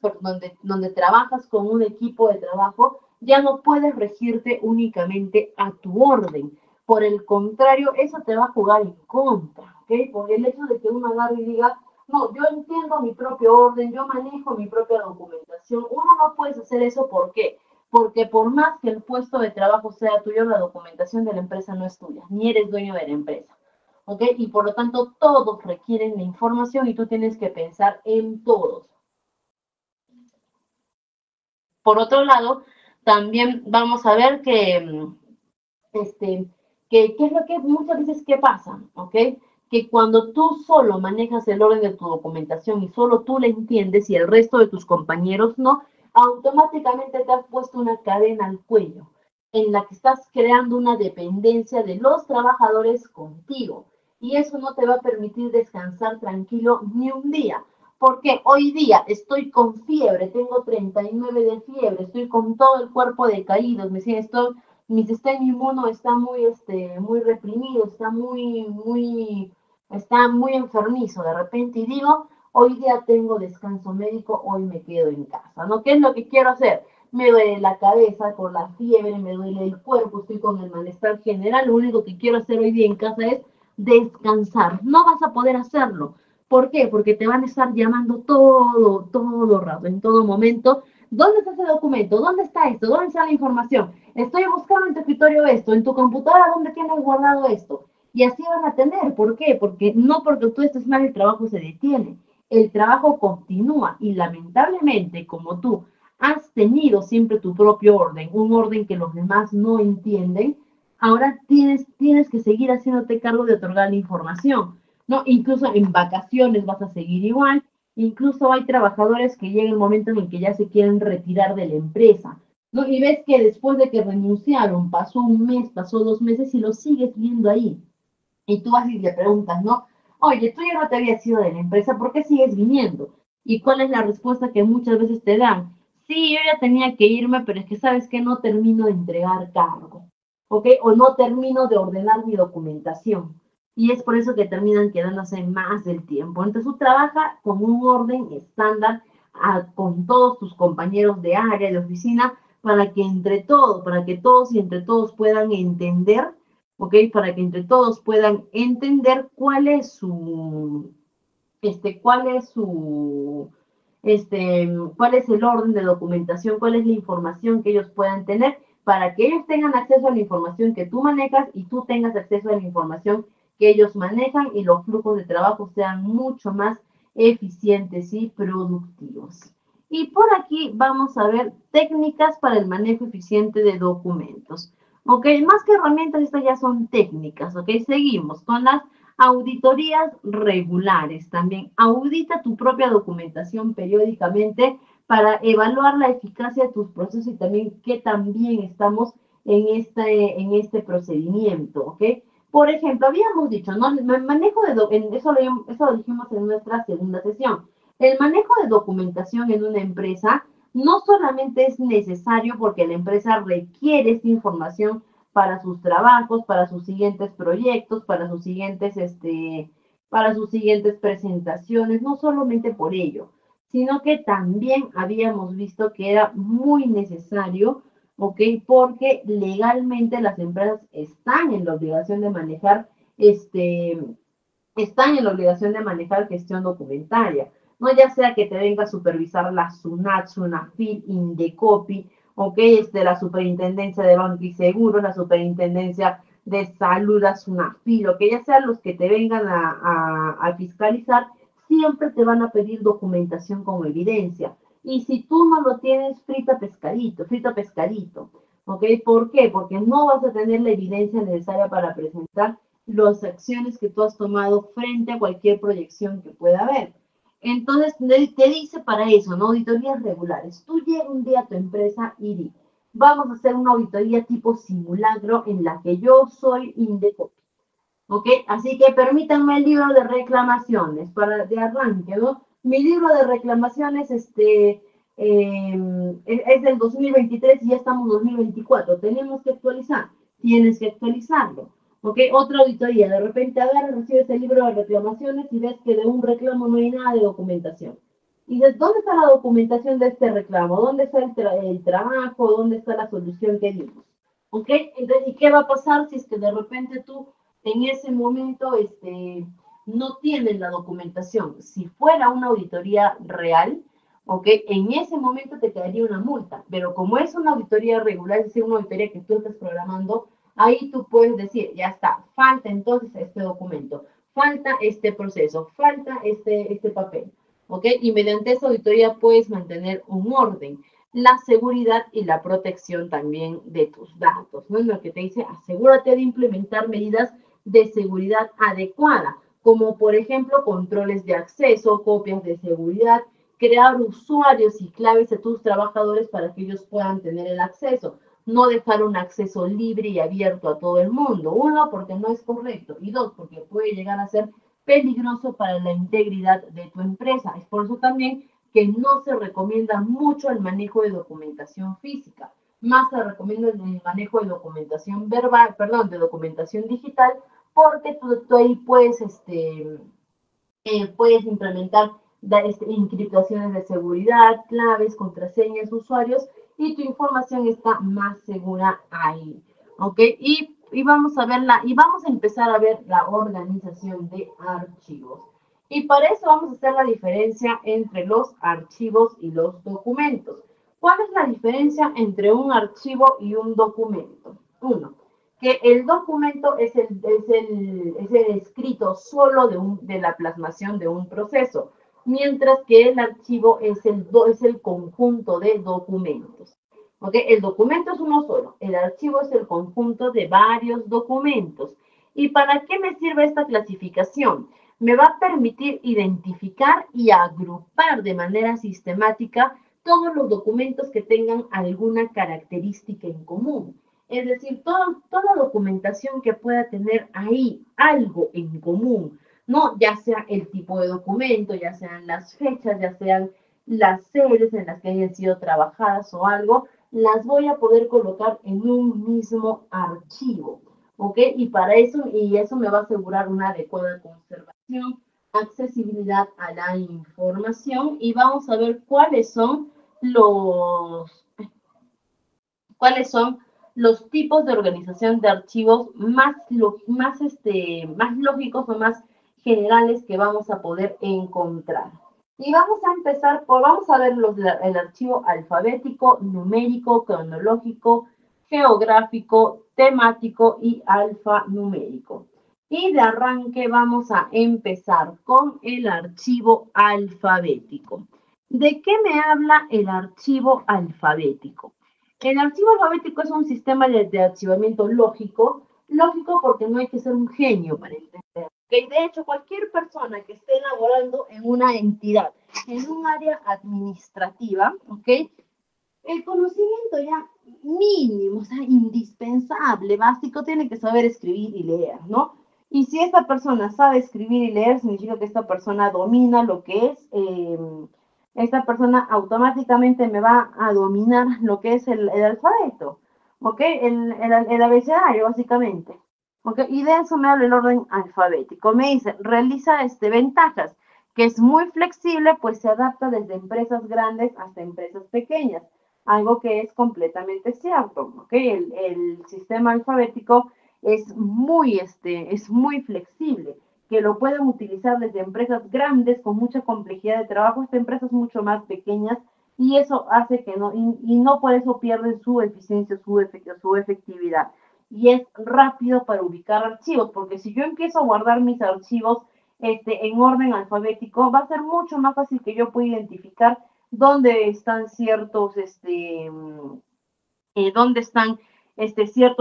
donde trabajas con un equipo de trabajo, ya no puedes regirte únicamente a tu orden. Por el contrario, eso te va a jugar en contra, ¿ok? Por el hecho de que uno agarre y diga, no, yo entiendo mi propio orden, yo manejo mi propia documentación. Uno no puede hacer eso, ¿por qué? Porque por más que el puesto de trabajo sea tuyo, la documentación de la empresa no es tuya, ni eres dueño de la empresa, ¿ok? Y por lo tanto, todos requieren la información y tú tienes que pensar en todos. Por otro lado, también vamos a ver este, qué es lo que muchas veces qué pasa, ¿ok? Que cuando tú solo manejas el orden de tu documentación y solo tú la entiendes y el resto de tus compañeros no, automáticamente te has puesto una cadena al cuello en la que estás creando una dependencia de los trabajadores contigo. Y eso no te va a permitir descansar tranquilo ni un día. Porque hoy día estoy con fiebre, tengo 39 de fiebre, estoy con todo el cuerpo decaído, mi sistema inmuno está muy reprimido, está muy enfermizo de repente y digo, hoy día tengo descanso médico, hoy me quedo en casa, ¿no? ¿Qué es lo que quiero hacer? Me duele la cabeza por la fiebre, me duele el cuerpo, estoy con el malestar general, lo único que quiero hacer hoy día en casa es descansar. No vas a poder hacerlo. ¿Por qué? Porque te van a estar llamando todo rato, en todo momento. ¿Dónde está ese documento? ¿Dónde está esto? ¿Dónde está la información? Estoy buscando en tu escritorio esto, en tu computadora, ¿dónde tienes guardado esto? Y así van a tener. ¿Por qué? Porque no porque tú estés mal, el trabajo se detiene. El trabajo continúa y lamentablemente, como tú has tenido siempre tu propio orden, un orden que los demás no entienden, ahora tienes que seguir haciéndote cargo de otorgar la información, ¿no? Incluso en vacaciones vas a seguir igual, incluso hay trabajadores que llega el momento en el que ya se quieren retirar de la empresa, ¿no? Y ves que después de que renunciaron, pasó un mes, pasó 2 meses y lo sigues viendo ahí. Y tú vas y le preguntas, ¿no? Oye, tú ya no te habías ido de la empresa, ¿por qué sigues viniendo? ¿Y cuál es la respuesta que muchas veces te dan? sí, yo ya tenía que irme, pero es que sabes que no termino de entregar cargo, ¿ok? O no termino de ordenar mi documentación. Y es por eso que terminan quedándose más del tiempo. Entonces tú trabajas con un orden estándar con todos tus compañeros de área, de oficina, para que todos y entre todos puedan entender, ¿ok? Para que entre todos puedan entender cuál es su, cuál es el orden de documentación, cuál es la información que ellos puedan tener, para que ellos tengan acceso a la información que tú manejas y tú tengas acceso a la información que ellos manejan y los flujos de trabajo sean mucho más eficientes y productivos. Y por aquí vamos a ver técnicas para el manejo eficiente de documentos. Ok, más que herramientas, estas ya son técnicas. Ok, seguimos con las auditorías regulares. También audita tu propia documentación periódicamente para evaluar la eficacia de tus procesos y también qué tan bien estamos en este procedimiento, ¿ok? Por ejemplo, habíamos dicho, ¿no? El manejo eso lo dijimos en nuestra segunda sesión. El manejo de documentación en una empresa no solamente es necesario porque la empresa requiere esta información para sus trabajos, para sus siguientes proyectos, para sus siguientes presentaciones, no solamente por ello, sino que también habíamos visto que era muy necesario, ¿ok? Porque legalmente las empresas están en la obligación de manejar, están en la obligación de manejar gestión documentaria, no ya sea que te venga a supervisar la SUNAT, SUNAFIL, INDECOPI, ok, la Superintendencia de Banco y Seguros, la Superintendencia de Salud, la SUNAFIL, o que ya sean los que te vengan a fiscalizar, siempre te van a pedir documentación con evidencia. Y si tú no lo tienes, frito pescadito. ¿Ok? ¿Por qué? Porque no vas a tener la evidencia necesaria para presentar las acciones que tú has tomado frente a cualquier proyección que pueda haber. Entonces, te dice para eso, ¿no? Auditorías regulares. Tú llegas un día a tu empresa y di, vamos a hacer una auditoría tipo simulacro en la que yo soy Indeco. ¿Ok? Así que permítanme el libro de reclamaciones para de arranque, ¿no? Mi libro de reclamaciones es del 2023 y ya estamos en 2024. Tenemos que actualizar. Tienes que actualizarlo. ¿Ok? Otra auditoría. De repente agarras, recibes el libro de reclamaciones y ves que de un reclamo no hay nada de documentación. Y dices, ¿dónde está la documentación de este reclamo? ¿Dónde está el trabajo? ¿Dónde está la solución que dimos? ¿Ok? Entonces, ¿y qué va a pasar si es que de repente tú en ese momento no tienen la documentación? Si fuera una auditoría real, ¿ok? En ese momento te quedaría una multa, pero como es una auditoría regular, es decir, una auditoría que tú estás programando, ahí tú puedes decir, ya está, falta entonces este documento, falta este proceso, falta este papel, ¿ok? Y mediante esa auditoría puedes mantener un orden, la seguridad y la protección también de tus datos, ¿no? Es lo que te dice, asegúrate de implementar medidas de seguridad adecuada, como por ejemplo controles de acceso, copias de seguridad, crear usuarios y claves de tus trabajadores para que ellos puedan tener el acceso, no dejar un acceso libre y abierto a todo el mundo. Uno, porque no es correcto, y dos, porque puede llegar a ser peligroso para la integridad de tu empresa. Es por eso también que no se recomienda mucho el manejo de documentación física, más se recomienda el manejo de documentación verbal, perdón, de documentación digital, porque tú ahí puedes implementar encriptaciones de seguridad, claves, contraseñas, usuarios, y tu información está más segura ahí, ¿ok? Y vamos a verla, y vamos a empezar a ver la organización de archivos. Y para eso vamos a hacer la diferencia entre los archivos y los documentos. ¿Cuál es la diferencia entre un archivo y un documento? Uno, que el documento es el escrito solo de la plasmación de un proceso, mientras que el archivo es el conjunto de documentos. ¿Ok? El documento es uno solo, el archivo es el conjunto de varios documentos. ¿Y para qué me sirve esta clasificación? Me va a permitir identificar y agrupar de manera sistemática todos los documentos que tengan alguna característica en común. Es decir, toda documentación que pueda tener ahí algo en común, ¿no? Ya sea el tipo de documento, ya sean las fechas, ya sean las series en las que hayan sido trabajadas o algo, las voy a poder colocar en un mismo archivo, ¿ok? Y eso me va a asegurar una adecuada conservación, accesibilidad a la información, y vamos a ver cuáles son los tipos de organización de archivos más lógicos o más generales que vamos a poder encontrar. Y vamos a empezar vamos a ver el archivo alfabético, numérico, cronológico, geográfico, temático y alfanumérico. Y de arranque vamos a empezar con el archivo alfabético. ¿De qué me habla el archivo alfabético? El archivo alfabético es un sistema de archivamiento lógico porque no hay que ser un genio para entender. ¿Okay? De hecho, cualquier persona que esté elaborando en una entidad, en un área administrativa, ¿ok? El conocimiento ya mínimo, o sea, indispensable, básico, tiene que saber escribir y leer, ¿no? Y si esta persona sabe escribir y leer, significa que esta persona domina lo que es, esta persona automáticamente me va a dominar lo que es el alfabeto, ¿ok? El abecedario, básicamente. ¿Ok? Y de eso me habla el orden alfabético. Me dice, realiza ventajas, que es muy flexible, pues se adapta desde empresas grandes hasta empresas pequeñas, algo que es completamente cierto, ¿ok? El sistema alfabético es muy flexible, que lo pueden utilizar desde empresas grandes con mucha complejidad de trabajo hasta empresas mucho más pequeñas, y eso hace que no por eso pierden su eficiencia, su efectividad. Y es rápido para ubicar archivos, porque si yo empiezo a guardar mis archivos en orden alfabético, va a ser mucho más fácil que yo pueda identificar dónde están ciertos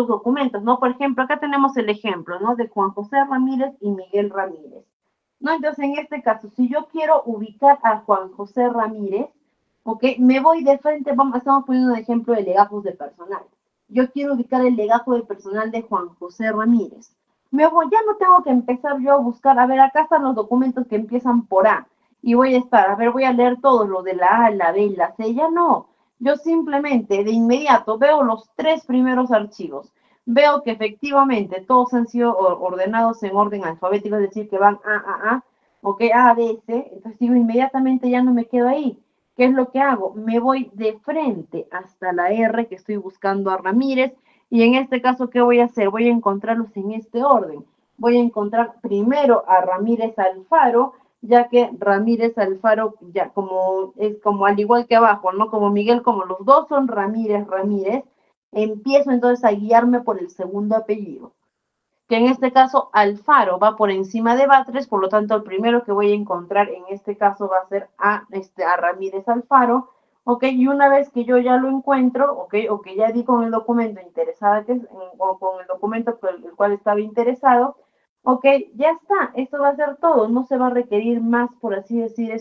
documentos, ¿no? Por ejemplo, acá tenemos el ejemplo, ¿no? De Juan José Ramírez y Miguel Ramírez, ¿no? Entonces, en este caso, si yo quiero ubicar a Juan José Ramírez, ¿ok? Me voy de frente, estamos poniendo un ejemplo de legajos de personal. Yo quiero ubicar el legajo de personal de Juan José Ramírez. Ya no tengo que empezar yo a buscar, a ver, acá están los documentos que empiezan por A, y voy a leer todos, los de la A, la B y la C, ya no. Yo simplemente de inmediato veo los 3 primeros archivos, veo que efectivamente todos han sido ordenados en orden alfabético, es decir, que van ok, A, B, C, entonces digo, inmediatamente ya no me quedo ahí. ¿Qué es lo que hago? Me voy de frente hasta la R, que estoy buscando a Ramírez, y en este caso, ¿qué voy a hacer? Voy a encontrarlos en este orden. Voy a encontrar primero a Ramírez Alfaro, ya que Ramírez Alfaro, ya es como al igual que abajo, ¿no? Como Miguel, como los dos son Ramírez, empiezo entonces a guiarme por el segundo apellido, que en este caso Alfaro va por encima de Batres, por lo tanto el primero que voy a encontrar en este caso va a ser a Ramírez Alfaro, ¿ok? Y una vez que yo ya lo encuentro, ¿ok? O que ya di con el documento o con el documento con el cual estaba interesado, ok, ya está, esto va a ser todo, no se va a requerir más, por así decir,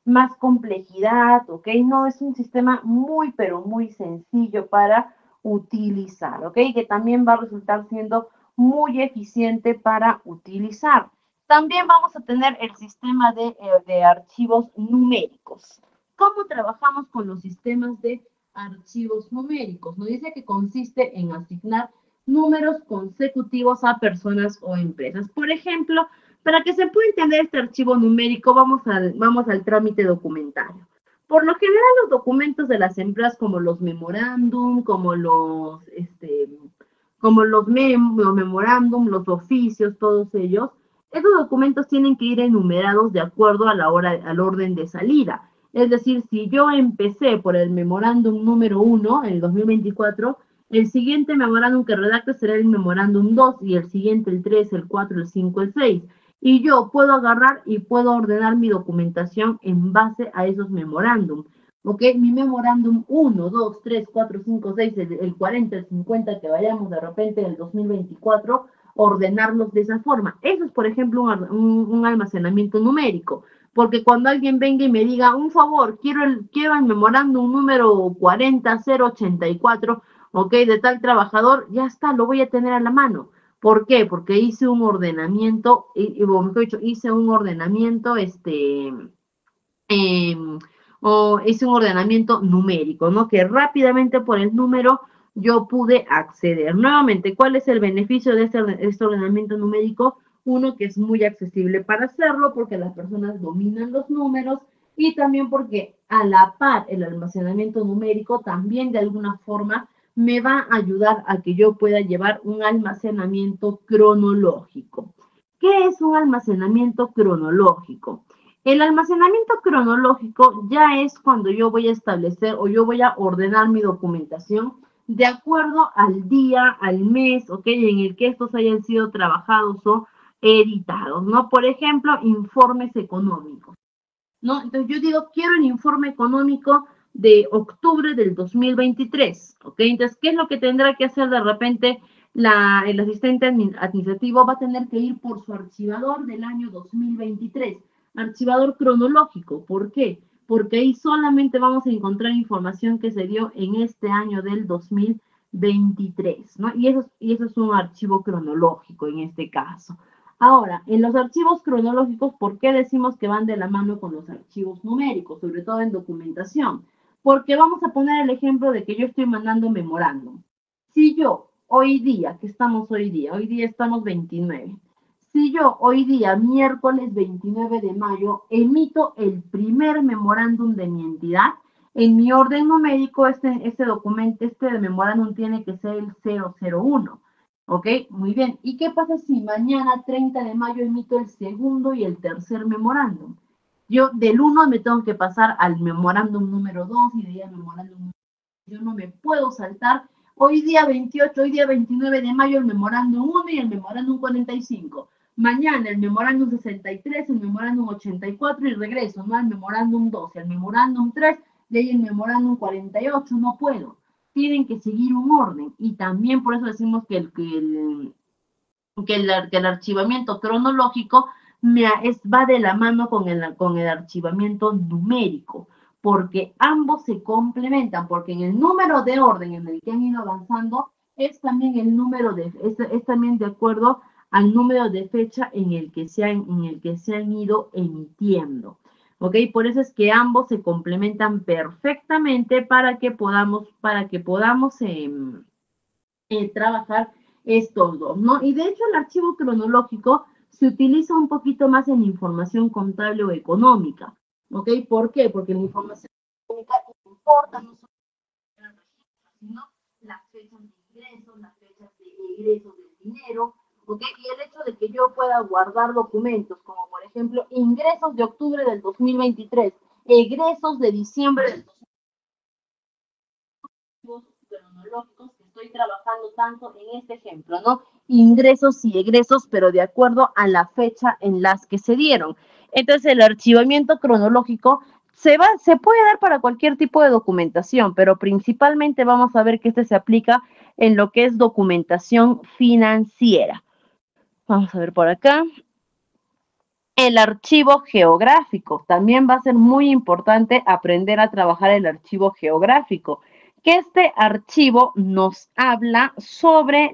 más complejidad, ok, no, es un sistema muy, pero muy sencillo para utilizar, ok, que también va a resultar siendo muy eficiente para utilizar. También vamos a tener el sistema de archivos numéricos. ¿Cómo trabajamos con los sistemas de archivos numéricos? Nos dice que consiste en asignar números consecutivos a personas o empresas. Por ejemplo, para que se pueda entender este archivo numérico, vamos al trámite documentario. Por lo general, los documentos de las empresas, como los memorándum, como los memorándum, los oficios, todos ellos, esos documentos tienen que ir enumerados de acuerdo al orden de salida. Es decir, si yo empecé por el memorándum número 1 en el 2024, el siguiente memorándum que redacte será el memorándum 2 y el siguiente el 3, el 4, el 5, el 6. Y yo puedo agarrar y puedo ordenar mi documentación en base a esos memorándum. ¿Ok? Mi memorándum 1, 2, 3, 4, 5, 6, el 40, el 50, que vayamos de repente en el 2024, ordenarlos de esa forma. Eso es, por ejemplo, un almacenamiento numérico. Porque cuando alguien venga y me diga, un favor, quiero el memorándum número 40084, ¿ok? De tal trabajador, ya está, lo voy a tener a la mano. ¿Por qué? Porque hice un ordenamiento, mejor dicho, hice un ordenamiento, o es un ordenamiento numérico, ¿no? Que rápidamente por el número yo pude acceder. Nuevamente, ¿cuál es el beneficio de este ordenamiento numérico? Uno, que es muy accesible para hacerlo porque las personas dominan los números y también porque a la par el almacenamiento numérico también de alguna forma me va a ayudar a que yo pueda llevar un almacenamiento cronológico. ¿Qué es un almacenamiento cronológico? El almacenamiento cronológico ya es cuando yo voy a establecer o yo voy a ordenar mi documentación de acuerdo al día, al mes, ¿ok? En el que estos hayan sido trabajados o editados, ¿no? Por ejemplo, informes económicos, ¿no? Entonces yo digo, quiero el informe económico de octubre del 2023, ¿ok? Entonces, ¿qué es lo que tendrá que hacer de repente el asistente administrativo? Va a tener que ir por su archivador del año 2023, archivador cronológico. ¿Por qué? Porque ahí solamente vamos a encontrar información que se dio en este año del 2023, ¿no? Y eso es un archivo cronológico en este caso. Ahora, en los archivos cronológicos, ¿por qué decimos que van de la mano con los archivos numéricos, sobre todo en documentación? Porque vamos a poner el ejemplo de que yo estoy mandando memorándum. Si yo hoy día, ¿qué estamos hoy día? Hoy día estamos 29. Si yo hoy día, miércoles 29 de mayo, emito el primer memorándum de mi entidad, en mi orden numérico, este documento, este memorándum tiene que ser el 001. ¿Ok? Muy bien. ¿Y qué pasa si mañana, 30 de mayo, emito el segundo y el tercer memorándum? Yo del 1 me tengo que pasar al memorándum número 2 y de ahí al memorándum número 3. Yo no me puedo saltar hoy día 28, hoy día 29 de mayo el memorándum 1 y el memorándum 45. Mañana el memorándum 63, el memorándum 84 y regreso, ¿no? Al memorándum 2, el memorándum 3, de ahí el memorándum 48, no puedo. Tienen que seguir un orden y también por eso decimos que el archivamiento cronológico va de la mano con el archivamiento numérico, porque ambos se complementan, porque en el número de orden en el que han ido avanzando es también es también de acuerdo al número de fecha en el que se han ido emitiendo. ¿Ok? Por eso es que ambos se complementan perfectamente para que podamos trabajar estos dos, ¿no? Y de hecho el archivo cronológico se utiliza un poquito más en información contable o económica, ¿ok? ¿Por qué? Porque la información económica importa no solo el registro, sino las fechas de ingresos, las fechas de egresos del dinero, ¿ok? Y el hecho de que yo pueda guardar documentos, como por ejemplo ingresos de octubre del 2023, egresos de diciembre del 2023, cronológicos que estoy trabajando tanto en este ejemplo, ¿no? Ingresos y egresos, pero de acuerdo a la fecha en las que se dieron. Entonces, el archivamiento cronológico se puede dar para cualquier tipo de documentación, pero principalmente vamos a ver que este se aplica en lo que es documentación financiera. Vamos a ver por acá. El archivo geográfico. También va a ser muy importante aprender a trabajar el archivo geográfico, que este archivo nos habla sobre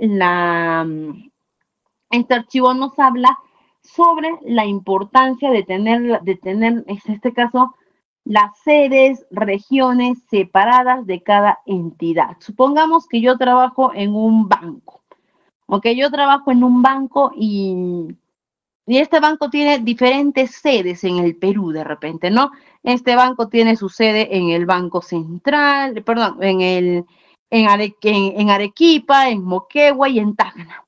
este archivo nos habla sobre la importancia de tener, en este caso, las sedes, regiones separadas de cada entidad. Supongamos que yo trabajo en un banco, ¿ok? Yo trabajo en un banco y este banco tiene diferentes sedes en el Perú de repente, ¿no? Este banco tiene su sede en el Banco Central, perdón, en Arequipa, en Moquegua y en Tacna.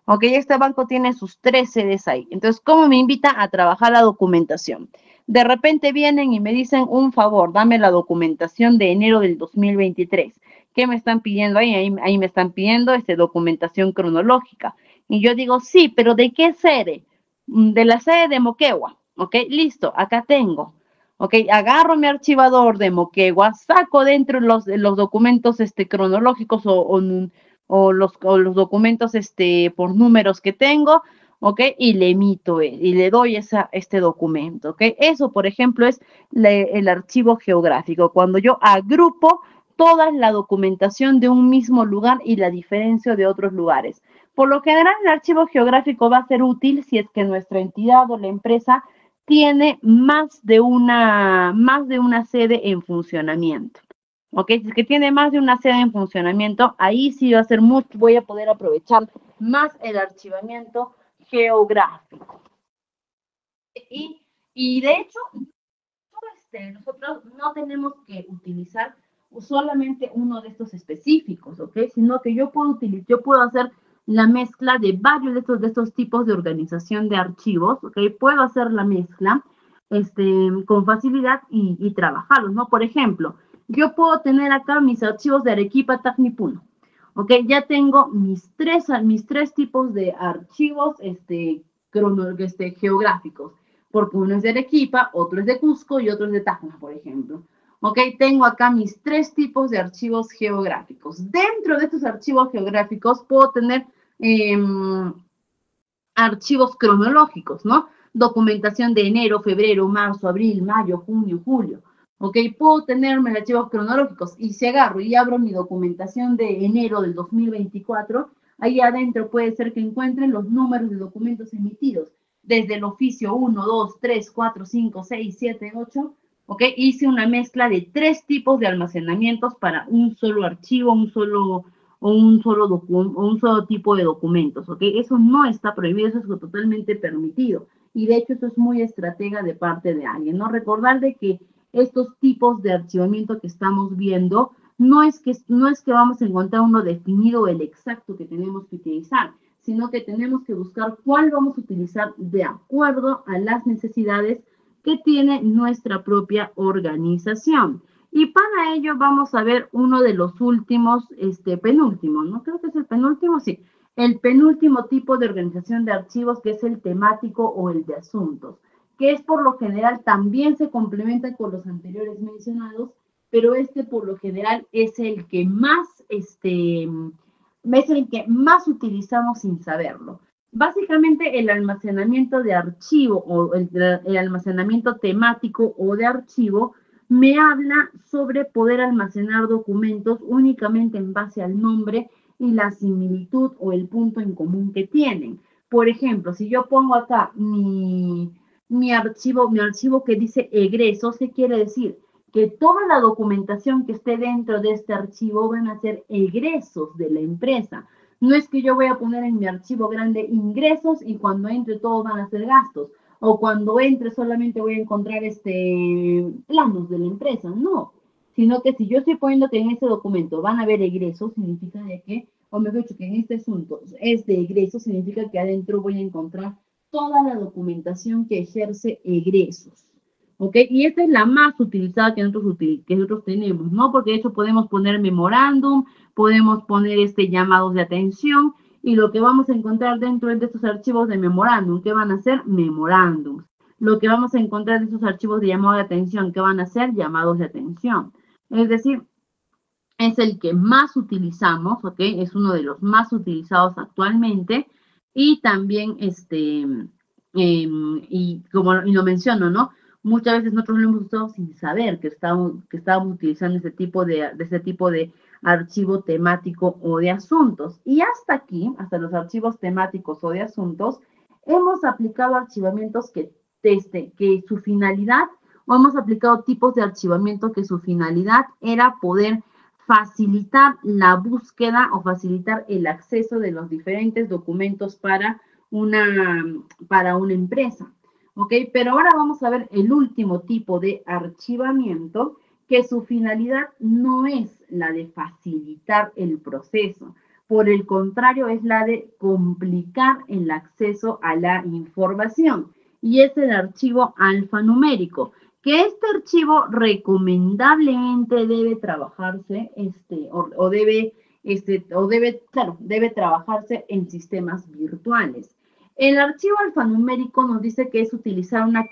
Ok, este banco tiene sus 3 sedes ahí. Entonces, ¿cómo me invita a trabajar la documentación? De repente vienen y me dicen, un favor, dame la documentación de enero del 2023. ¿Qué me están pidiendo ahí? Ahí me están pidiendo documentación cronológica. Y yo digo, sí, pero ¿de qué sede? De la sede de Moquegua. Ok, listo, acá tengo. Ok, agarro mi archivador de Moquegua, saco dentro los documentos cronológicos o los documentos por números que tengo, ¿ok? Y le emito y le doy este documento, ¿ok? Eso, por ejemplo, es el archivo geográfico, cuando yo agrupo toda la documentación de un mismo lugar y la diferencio de otros lugares. Por lo general, el archivo geográfico va a ser útil si es que nuestra entidad o la empresa tiene más de una sede en funcionamiento. ¿Ok? Si es que tiene más de una sede en funcionamiento, ahí sí va a ser mucho, voy a poder aprovechar más el archivamiento geográfico. Y de hecho, nosotros no tenemos que utilizar solamente uno de estos específicos, ¿ok? Sino que yo puedo hacer la mezcla de varios de estos tipos de organización de archivos, ¿ok? Puedo hacer la mezcla con facilidad y trabajarlos, ¿no? Por ejemplo, yo puedo tener acá mis archivos de Arequipa, Tacnipuno, ¿ok? Ya tengo mis tres tipos de archivos geográficos, porque uno es de Arequipa, otro es de Cusco y otro es de Tacna, por ejemplo. ¿Ok? Tengo acá mis tres tipos de archivos geográficos. Dentro de estos archivos geográficos puedo tener archivos cronológicos, ¿no? Documentación de enero, febrero, marzo, abril, mayo, junio, julio. ¿Ok? Puedo tenerme archivos cronológicos y si agarro y abro mi documentación de enero del 2024, ahí adentro puede ser que encuentren los números de documentos emitidos desde el oficio 1, 2, 3, 4, 5, 6, 7, 8, ¿ok? Hice una mezcla de tres tipos de almacenamientos para un solo archivo, un solo tipo de documentos, ¿ok? Eso no está prohibido, eso es totalmente permitido. Y de hecho, eso es muy estratega de parte de alguien, ¿no? Recordar de que estos tipos de archivamiento que estamos viendo no es que vamos a encontrar uno definido, el exacto que tenemos que utilizar, sino que tenemos que buscar cuál vamos a utilizar de acuerdo a las necesidades que tiene nuestra propia organización. Y para ello vamos a ver uno de los últimos, penúltimo, ¿no? Creo que es el penúltimo, sí. El penúltimo tipo de organización de archivos, que es el temático o el de asuntos, que es por lo general también se complementa con los anteriores mencionados, pero por lo general es el que más, utilizamos sin saberlo. Básicamente el almacenamiento de archivo o el almacenamiento temático o de archivo me habla sobre poder almacenar documentos únicamente en base al nombre y la similitud o el punto en común que tienen. Por ejemplo, si yo pongo acá mi archivo que dice egresos, ¿qué quiere decir? Que toda la documentación que esté dentro de este archivo van a ser egresos de la empresa. No es que yo voy a poner en mi archivo grande ingresos y cuando entre todo van a ser gastos. O cuando entre solamente voy a encontrar planos de la empresa. No, sino que si yo estoy poniendo que en este documento van a haber egresos, significa de que, o mejor dicho, que en este asunto es de egresos, significa que adentro voy a encontrar toda la documentación que ejerce egresos. ¿Ok? Y esta es la más utilizada que nosotros tenemos, ¿no? Porque de hecho podemos poner memorándum, podemos poner llamados de atención, y lo que vamos a encontrar dentro de estos archivos de memorándum, ¿qué van a ser? Memorándums. Lo que vamos a encontrar de estos archivos de llamado de atención, ¿qué van a ser? Llamados de atención. Es decir, es el que más utilizamos, ¿ok? Es uno de los más utilizados actualmente, y también, y lo menciono, ¿no? Muchas veces nosotros lo hemos usado sin saber que estábamos utilizando este tipo de archivo temático o de asuntos. Y hasta aquí, hasta los archivos temáticos o de asuntos, hemos aplicado archivamientos que su finalidad, o hemos aplicado tipos de archivamiento que su finalidad era poder facilitar la búsqueda o facilitar el acceso de los diferentes documentos para una empresa. ¿Ok? Pero ahora vamos a ver el último tipo de archivamiento, que su finalidad no es la de facilitar el proceso. Por el contrario, es la de complicar el acceso a la información. Y es el archivo alfanumérico, que este archivo recomendablemente debe trabajarse, debe trabajarse en sistemas virtuales. El archivo alfanumérico nos dice que es utilizar una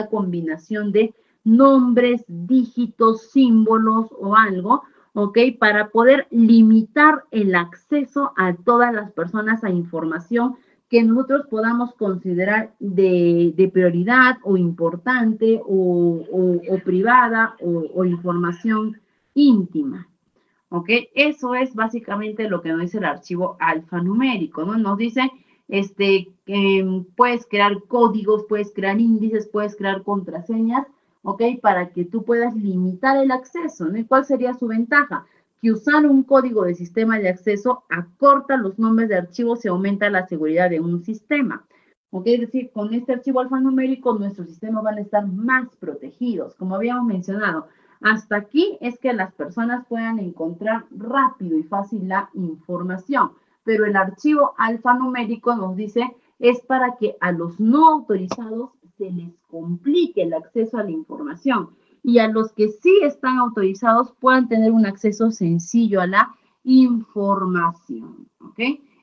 combinación de nombres, dígitos, símbolos o algo, ¿ok? Para poder limitar el acceso a todas las personas a información que nosotros podamos considerar de prioridad o importante o privada o información íntima. ¿Ok? Eso es básicamente lo que nos dice el archivo alfanumérico, ¿no? Nos dice puedes crear códigos, puedes crear índices, puedes crear contraseñas, ¿ok? Para que tú puedas limitar el acceso, ¿no? ¿Y cuál sería su ventaja? Que usar un código de sistema de acceso acorta los nombres de archivos y aumenta la seguridad de un sistema. ¿Ok? Es decir, con este archivo alfanumérico nuestros sistemas van a estar más protegidos, como habíamos mencionado. Hasta aquí es que las personas puedan encontrar rápido y fácil la información, pero el archivo alfanumérico nos dice es para que a los no autorizados se les complique el acceso a la información y a los que sí están autorizados puedan tener un acceso sencillo a la información, ¿ok?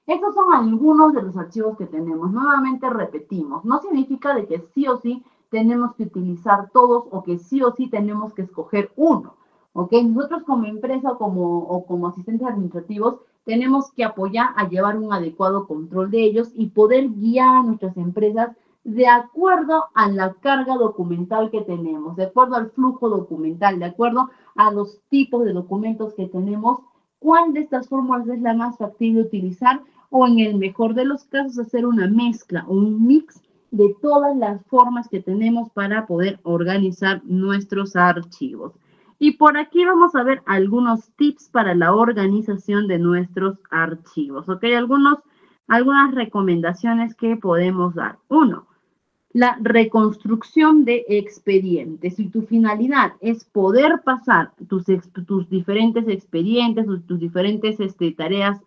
Estos son algunos de los archivos que tenemos. Nuevamente repetimos, no significa de que sí o sí tenemos que utilizar todos o que sí o sí tenemos que escoger uno, ¿ok? Nosotros como empresa o como asistentes administrativos tenemos que apoyar a llevar un adecuado control de ellos y poder guiar a nuestras empresas de acuerdo a la carga documental que tenemos, de acuerdo al flujo documental, de acuerdo a los tipos de documentos que tenemos, cuál de estas fórmulas es la más factible utilizar o en el mejor de los casos hacer una mezcla o un mix de todas las formas que tenemos para poder organizar nuestros archivos. Y por aquí vamos a ver algunos tips para la organización de nuestros archivos, ¿ok? Algunas recomendaciones que podemos dar. Uno, la reconstrucción de expedientes. Si tu finalidad es poder pasar tus diferentes expedientes, tus diferentes tareas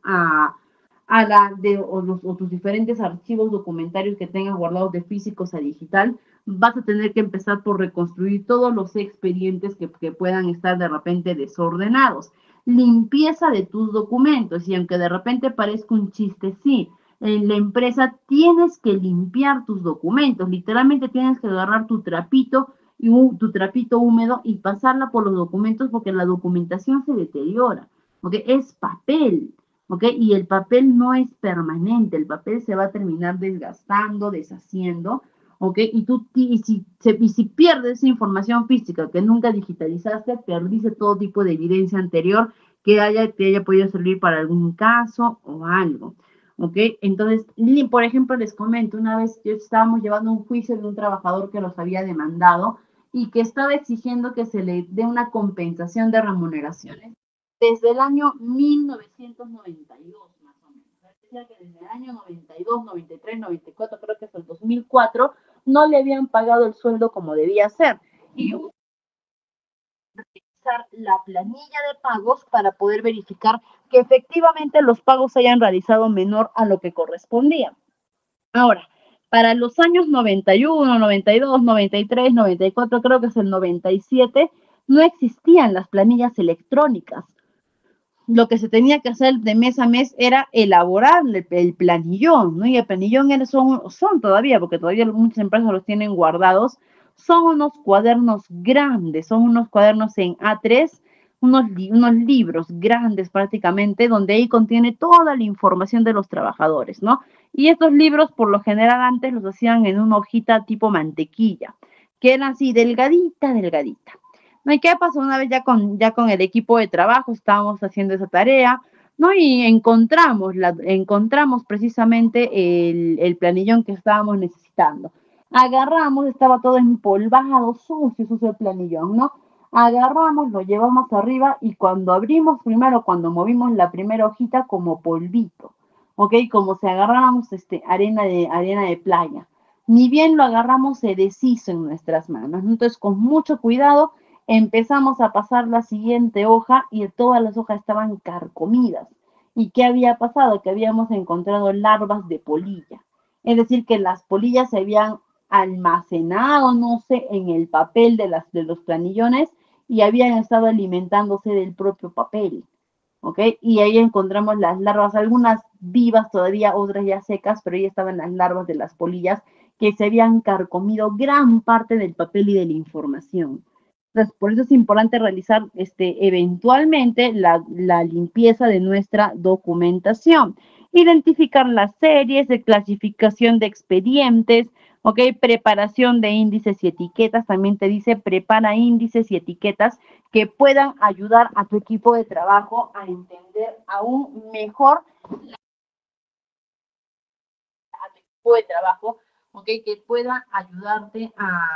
o tus diferentes archivos documentarios que tengas guardados de físicos a digital, vas a tener que empezar por reconstruir todos los expedientes que puedan estar de repente desordenados. Limpieza de tus documentos, y aunque de repente parezca un chiste, sí, en la empresa tienes que limpiar tus documentos, literalmente tienes que agarrar tu trapito húmedo y pasarla por los documentos porque la documentación se deteriora, ¿ok? Es papel, ¿ok? Y el papel no es permanente, el papel se va a terminar desgastando, deshaciendo, ¿ok? Y si pierdes esa información física que nunca digitalizaste, perdiste todo tipo de evidencia anterior que te haya podido servir para algún caso o algo. ¿Ok? Entonces, por ejemplo, les comento, una vez estábamos llevando un juicio de un trabajador que los había demandado y que estaba exigiendo que se le dé una compensación de remuneraciones desde el año 1992, más o menos. Decía que desde el año 92, 93, 94, creo que hasta el 2004, no le habían pagado el sueldo como debía ser. Y la planilla de pagos para poder verificar que efectivamente los pagos se hayan realizado menor a lo que correspondía. Ahora, para los años 91, 92, 93, 94, creo que es el 97, no existían las planillas electrónicas. Lo que se tenía que hacer de mes a mes era elaborar el planillón, ¿no? Y el planillón son todavía, porque todavía muchas empresas los tienen guardados, son unos cuadernos grandes, son unos cuadernos en A3, unos libros grandes prácticamente, donde ahí contiene toda la información de los trabajadores, ¿no? Y estos libros, por lo general, antes los hacían en una hojita tipo mantequilla, que era así, delgadita, delgadita. ¿No? ¿Y qué pasó? Una vez ya con el equipo de trabajo estábamos haciendo esa tarea, ¿no? Y encontramos precisamente el planillón que estábamos necesitando. Agarramos, estaba todo empolvado, sucio el planillón, ¿no? Agarramos, lo llevamos arriba y cuando cuando movimos la primera hojita, como polvito, ¿ok? Como si agarráramos arena de playa. Ni bien lo agarramos, se deshizo en nuestras manos. Entonces, con mucho cuidado, empezamos a pasar la siguiente hoja y todas las hojas estaban carcomidas. ¿Y qué había pasado? Que habíamos encontrado larvas de polilla. Es decir, que las polillas se habían almacenado, no sé, en el papel de los planillones y habían estado alimentándose del propio papel. ¿Ok? Y ahí encontramos las larvas, algunas vivas todavía, otras ya secas, pero ahí estaban las larvas de las polillas que se habían carcomido gran parte del papel y de la información. Entonces, por eso es importante realizar eventualmente la limpieza de nuestra documentación. Identificar las series de clasificación de expedientes, ¿ok? Preparación de índices y etiquetas. También te dice prepara índices y etiquetas que puedan ayudar a tu equipo de trabajo a entender aún mejor equipo de trabajo, ¿ok? Que pueda ayudarte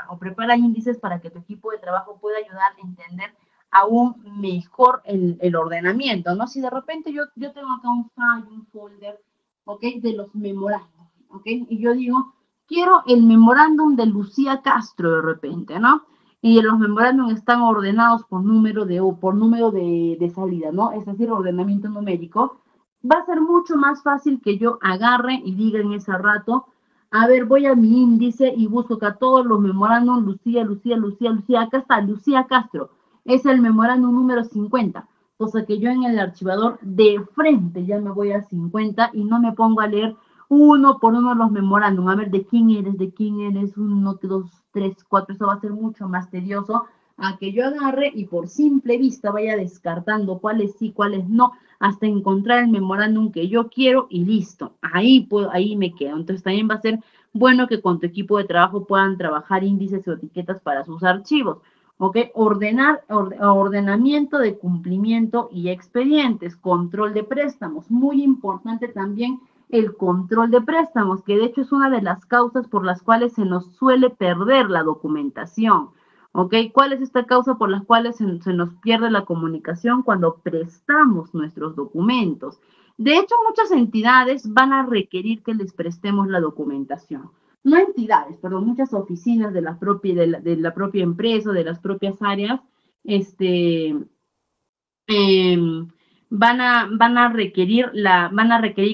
o prepara índices para que tu equipo de trabajo pueda ayudar a entender aún mejor el ordenamiento, ¿no? Si de repente yo tengo acá un file, un folder, ¿ok? De los memorándum, ¿ok? Y yo digo, quiero el memorándum de Lucía Castro de repente, ¿no? Y los memorándum están ordenados por número de salida, ¿no? Es decir, ordenamiento numérico. Va a ser mucho más fácil que yo agarre y diga en ese rato, a ver, voy a mi índice y busco acá todos los memorándum, Lucía, acá está, Lucía Castro, es el memorándum número 50, cosa que yo en el archivador de frente ya me voy a 50 y no me pongo a leer uno por uno los memorándum, a ver de quién eres, 1, 2, 3, 4, eso va a ser mucho más tedioso a que yo agarre y por simple vista vaya descartando cuáles sí, cuáles no, hasta encontrar el memorándum que yo quiero y listo, ahí me quedo. Entonces también va a ser bueno que con tu equipo de trabajo puedan trabajar índices o etiquetas para sus archivos. ¿Ok? Ordenamiento de cumplimiento y expedientes, control de préstamos, muy importante también el control de préstamos, que de hecho es una de las causas por las cuales se nos suele perder la documentación. ¿Ok? ¿Cuál es esta causa por las cuales se nos pierde la comunicación cuando prestamos nuestros documentos? De hecho, muchas entidades van a requerir que les prestemos la documentación. No entidades, perdón, muchas oficinas de la propia empresa, de las propias áreas, van a requerir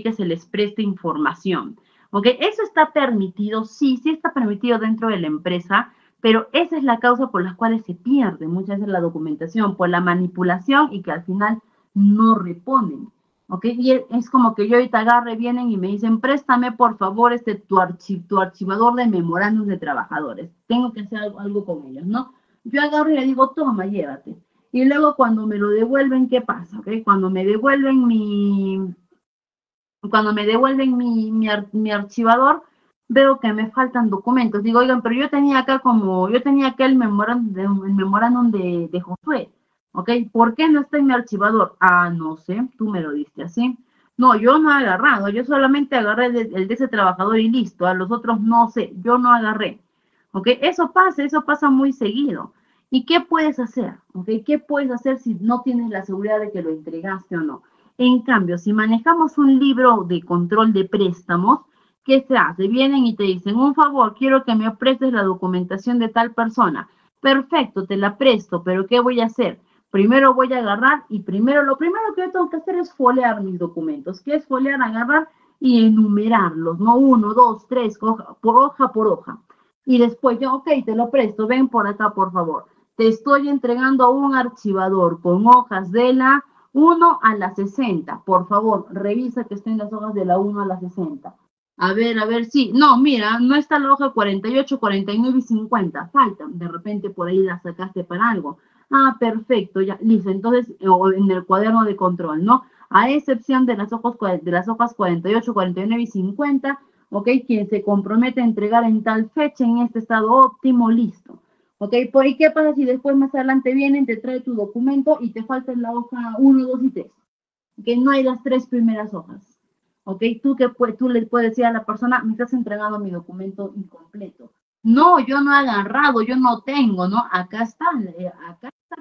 que se les preste información. ¿Ok? Eso está permitido, sí está permitido dentro de la empresa, pero esa es la causa por la cual se pierde muchas veces la documentación, por la manipulación y que al final no reponen. ¿Ok? Y es como que yo ahorita agarre, vienen y me dicen, préstame por favor tu archivador de memorándum de trabajadores. Tengo que hacer algo con ellos, ¿no? Yo agarro y le digo, toma, llévate. Y luego cuando me lo devuelven, ¿qué pasa? ¿Okay? Cuando me devuelven mi archivador, veo que me faltan documentos. Digo, oigan, pero yo tenía acá el memorándum de Josué. ¿Ok? ¿Por qué no está en mi archivador? Ah, no sé, tú me lo diste así. No, yo no he agarrado, yo solamente agarré el de ese trabajador y listo. A los otros no sé, yo no agarré. ¿Ok? Eso pasa muy seguido. ¿Y qué puedes hacer? ¿Ok? ¿Qué puedes hacer si no tienes la seguridad de que lo entregaste o no? En cambio, si manejamos un libro de control de préstamos, ¿qué se hace? Vienen y te dicen, un favor, quiero que me prestes la documentación de tal persona. Perfecto, te la presto, pero ¿qué voy a hacer? Primero voy a agarrar y lo primero que yo tengo que hacer es foliar mis documentos. ¿Qué es foliar? Agarrar y enumerarlos, ¿no? 1, 2, 3, hoja por hoja. Y después yo, ok, te lo presto, ven por acá, por favor. Te estoy entregando un archivador con hojas de la 1 a la 60. Por favor, revisa que estén las hojas de la 1 a la 60. A ver, sí. No, mira, no está la hoja 48, 49 y 50. Faltan. De repente por ahí la sacaste para algo. Ah, perfecto, ya, listo. Entonces, en el cuaderno de control, ¿no? A excepción de las hojas 48, 49 y 50, ¿ok? Quien se compromete a entregar en tal fecha, en este estado óptimo, listo. ¿Ok? ¿Y qué pasa si después más adelante vienen, te trae tu documento y te falta la hoja 1, 2 y 3? Que no hay las 3 primeras hojas. ¿Ok? Tú le puedes decir a la persona, me estás entregando mi documento incompleto. No, yo no he agarrado, yo no tengo, ¿no? Acá está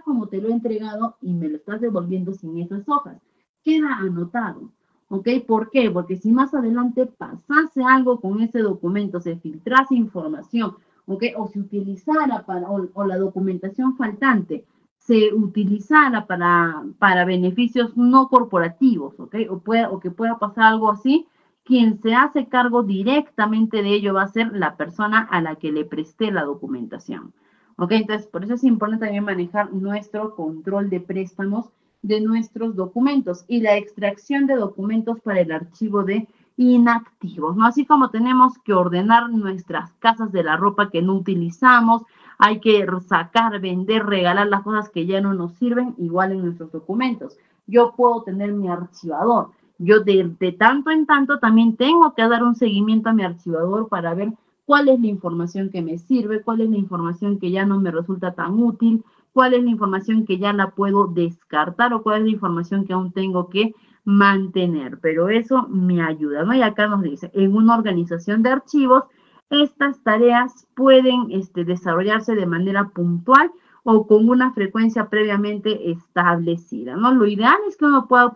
como te lo he entregado y me lo estás devolviendo sin esas hojas. Queda anotado. ¿Ok? ¿Por qué? Porque si más adelante pasase algo con ese documento, se filtrase información, ¿ok? O se utilizara o la documentación faltante se utilizara para beneficios no corporativos, ¿ok? O que pueda pasar algo así, quien se hace cargo directamente de ello va a ser la persona a la que le presté la documentación. ¿Ok? Entonces, por eso es importante también manejar nuestro control de préstamos de nuestros documentos y la extracción de documentos para el archivo de inactivos, ¿no? Así como tenemos que ordenar nuestras casas de la ropa que no utilizamos, hay que sacar, vender, regalar las cosas que ya no nos sirven, igual en nuestros documentos. Yo puedo tener mi archivador. Yo de tanto en tanto también tengo que dar un seguimiento a mi archivador para ver cuál es la información que me sirve, cuál es la información que ya no me resulta tan útil, cuál es la información que ya la puedo descartar o cuál es la información que aún tengo que mantener, pero eso me ayuda, ¿no? Y acá nos dice, en una organización de archivos, estas tareas pueden desarrollarse de manera puntual o con una frecuencia previamente establecida, ¿no? Lo ideal es que uno pueda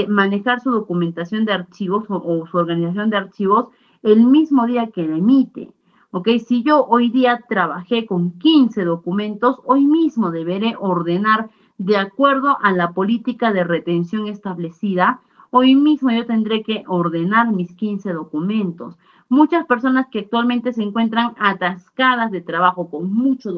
manejar su documentación de archivos o su organización de archivos el mismo día que la emite. ¿Ok? Si yo hoy día trabajé con 15 documentos, hoy mismo deberé ordenar de acuerdo a la política de retención establecida. Hoy mismo yo tendré que ordenar mis 15 documentos. Muchas personas que actualmente se encuentran atascadas de trabajo con mucha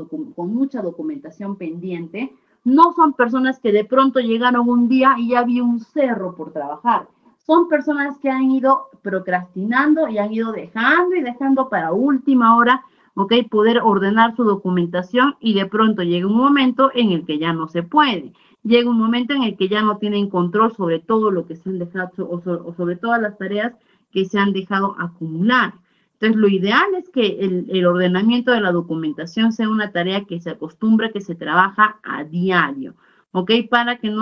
documentación pendiente, no son personas que de pronto llegaron un día y ya había un cerro por trabajar. Son personas que han ido procrastinando y han ido dejando y dejando para última hora, ¿ok? Poder ordenar su documentación y de pronto llega un momento en el que ya no se puede. Llega un momento en el que ya no tienen control sobre todo lo que se han dejado o sobre todas las tareas que se han dejado acumular. Entonces, lo ideal es que el ordenamiento de la documentación sea una tarea que se acostumbre, que se trabaja a diario. ¿Ok? Para que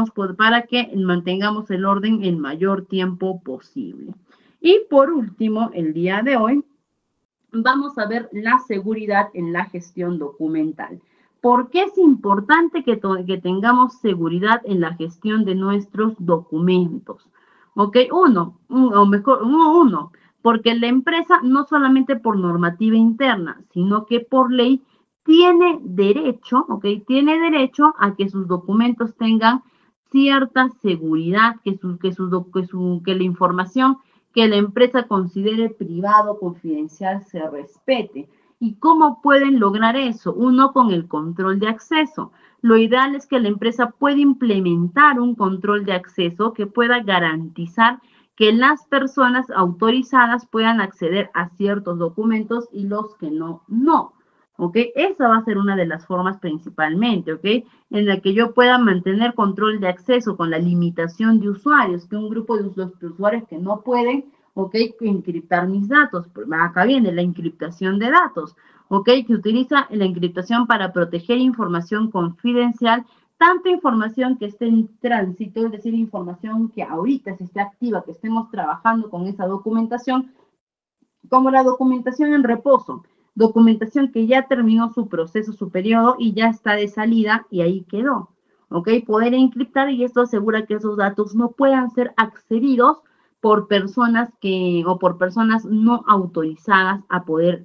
mantengamos el orden el mayor tiempo posible. Y por último, el día de hoy, vamos a ver la seguridad en la gestión documental. ¿Por qué es importante que tengamos seguridad en la gestión de nuestros documentos? ¿Ok? Uno, porque la empresa no solamente por normativa interna, sino que por ley tiene derecho, ¿ok? Tiene derecho a que sus documentos tengan cierta seguridad, que la información que la empresa considere privado, confidencial, se respete. ¿Y cómo pueden lograr eso? Uno, con el control de acceso. Lo ideal es que la empresa pueda implementar un control de acceso que pueda garantizar que las personas autorizadas puedan acceder a ciertos documentos y los que no, no. ¿Ok? Esa va a ser una de las formas principalmente, ¿ok? En la que yo pueda mantener control de acceso con la limitación de usuarios, que un grupo de usuarios que no pueden, ¿ok? Encriptar mis datos. Acá viene la encriptación de datos, ¿ok? Que utiliza la encriptación para proteger información confidencial, tanto información que esté en tránsito, es decir, información que ahorita se esté activa, que estemos trabajando con esa documentación, como la documentación en reposo, documentación que ya terminó su proceso, su periodo y ya está de salida y ahí quedó. ¿Ok? Poder encriptar y esto asegura que esos datos no puedan ser accedidos por personas o por personas no autorizadas a poder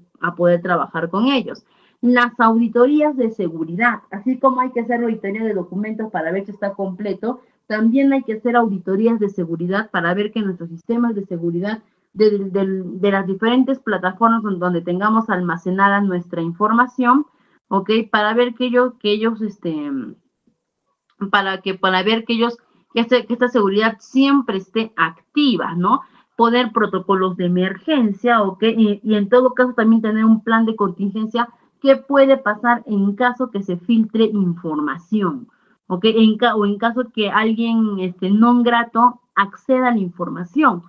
trabajar con ellos. Las auditorías de seguridad, así como hay que hacer auditoría de documentos para ver si está completo, también hay que hacer auditorías de seguridad para ver que nuestros sistemas de seguridad de las diferentes plataformas donde tengamos almacenada nuestra información, ¿ok? Para ver que esta seguridad siempre esté activa, ¿no? Poner protocolos de emergencia, ¿ok? Y en todo caso también tener un plan de contingencia que puede pasar en caso que se filtre información, ¿ok? O en caso que alguien non grato acceda a la información.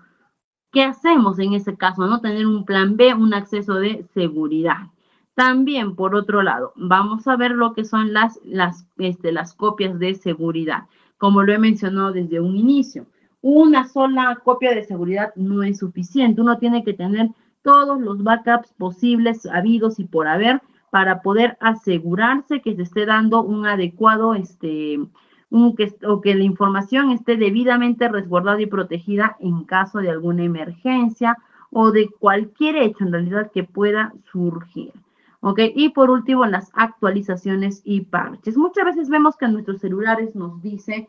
¿Qué hacemos en ese caso? No tener un plan B, un acceso de seguridad. También, por otro lado, vamos a ver lo que son las copias de seguridad. Como lo he mencionado desde un inicio, una sola copia de seguridad no es suficiente. Uno tiene que tener todos los backups posibles, habidos y por haber, para poder asegurarse que se esté dando un adecuado o que la información esté debidamente resguardada y protegida en caso de alguna emergencia o de cualquier hecho en realidad que pueda surgir. ¿Ok? Y por último, las actualizaciones y parches. Muchas veces vemos que en nuestros celulares nos dice,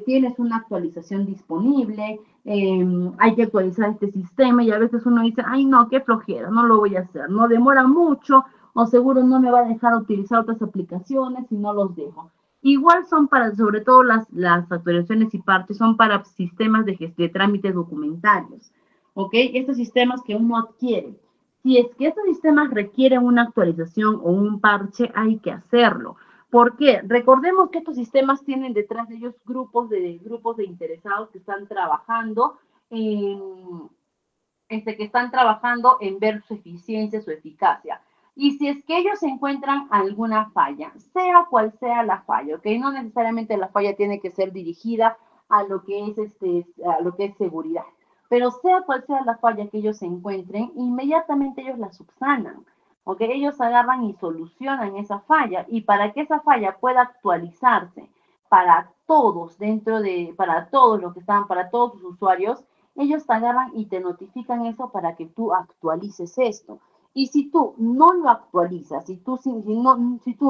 tienes una actualización disponible, hay que actualizar este sistema y a veces uno dice, ay no, qué flojera, no lo voy a hacer, no demora mucho o seguro no me va a dejar utilizar otras aplicaciones y no los dejo. Igual son para, sobre todo las actualizaciones y parches, son para sistemas de trámites documentarios, ¿ok? Estos sistemas que uno adquiere. Si es que estos sistemas requieren una actualización o un parche, hay que hacerlo. ¿Por qué? Recordemos que estos sistemas tienen detrás de ellos grupos de interesados que están trabajando en ver su eficiencia, su eficacia. Y si es que ellos encuentran alguna falla, sea cual sea la falla, ¿ok? No necesariamente la falla tiene que ser dirigida a lo que es seguridad. Pero sea cual sea la falla que ellos encuentren, inmediatamente ellos la subsanan. ¿Ok? Ellos agarran y solucionan esa falla, y para que esa falla pueda actualizarse para todos para todos los que están, para todos sus usuarios, ellos te agarran y te notifican eso para que tú actualices esto. Y si tú no lo actualizas, si tú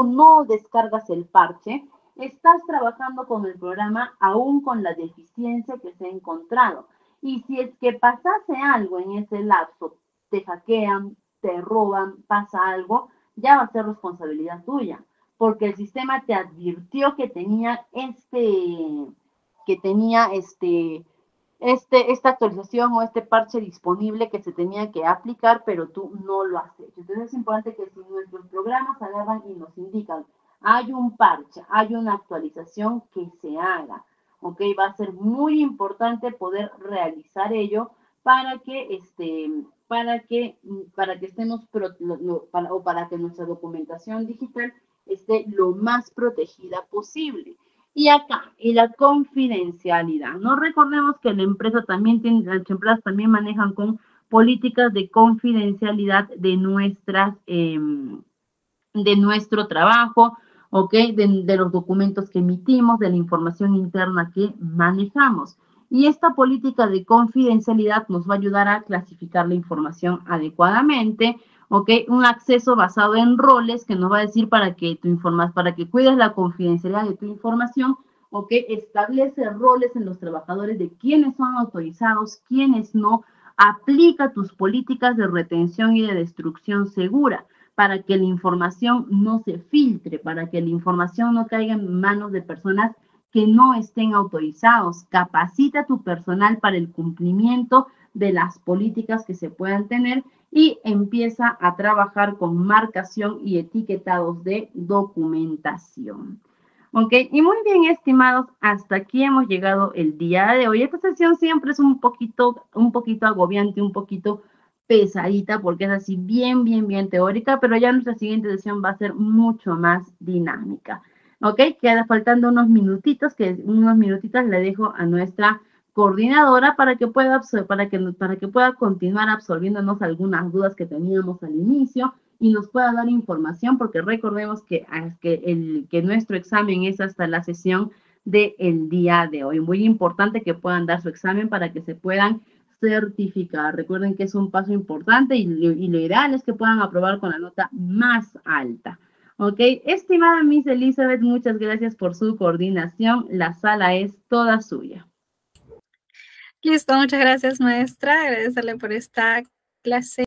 no descargas el parche, estás trabajando con el programa aún con la deficiencia que se ha encontrado. Y si es que pasase algo en ese lapso, te hackean, te roban, pasa algo, ya va a ser responsabilidad tuya, porque el sistema te advirtió que tenía esta actualización o este parche disponible que se tenía que aplicar, pero tú no lo has hecho. Entonces es importante que si nuestros programas agarran y nos indican, hay un parche, hay una actualización, que se haga. ¿Ok? Va a ser muy importante poder realizar ello para que estemos para que nuestra documentación digital esté lo más protegida posible. Y acá, y la confidencialidad. No recordemos que las empresas también manejan con políticas de confidencialidad de nuestro trabajo, ¿ok? De los documentos que emitimos, de la información interna que manejamos. Y esta política de confidencialidad nos va a ayudar a clasificar la información adecuadamente, ¿ok? Un acceso basado en roles que nos va a decir para que cuides la confidencialidad de tu información, ¿ok? Establece roles en los trabajadores de quiénes son autorizados, quiénes no. Aplica tus políticas de retención y de destrucción segura, para que la información no se filtre, para que la información no caiga en manos de personas que no estén autorizados. Capacita a tu personal para el cumplimiento de las políticas que se puedan tener y empieza a trabajar con marcación y etiquetados de documentación. Ok, y muy bien, estimados, hasta aquí hemos llegado el día de hoy. Esta sesión siempre es un poquito agobiante, un poquito pesadita, porque es así bien teórica, pero ya nuestra siguiente sesión va a ser mucho más dinámica. ¿Ok? Queda faltando unos minutitos le dejo a nuestra coordinadora para que pueda continuar absorbiéndonos algunas dudas que teníamos al inicio y nos pueda dar información, porque recordemos que nuestro examen es hasta la sesión del día de hoy. Muy importante que puedan dar su examen para que se puedan certificar. Recuerden que es un paso importante y lo ideal es que puedan aprobar con la nota más alta. Ok, estimada Miss Elizabeth, muchas gracias por su coordinación. La sala es toda suya. Listo, muchas gracias, maestra. Agradecerle por esta clase.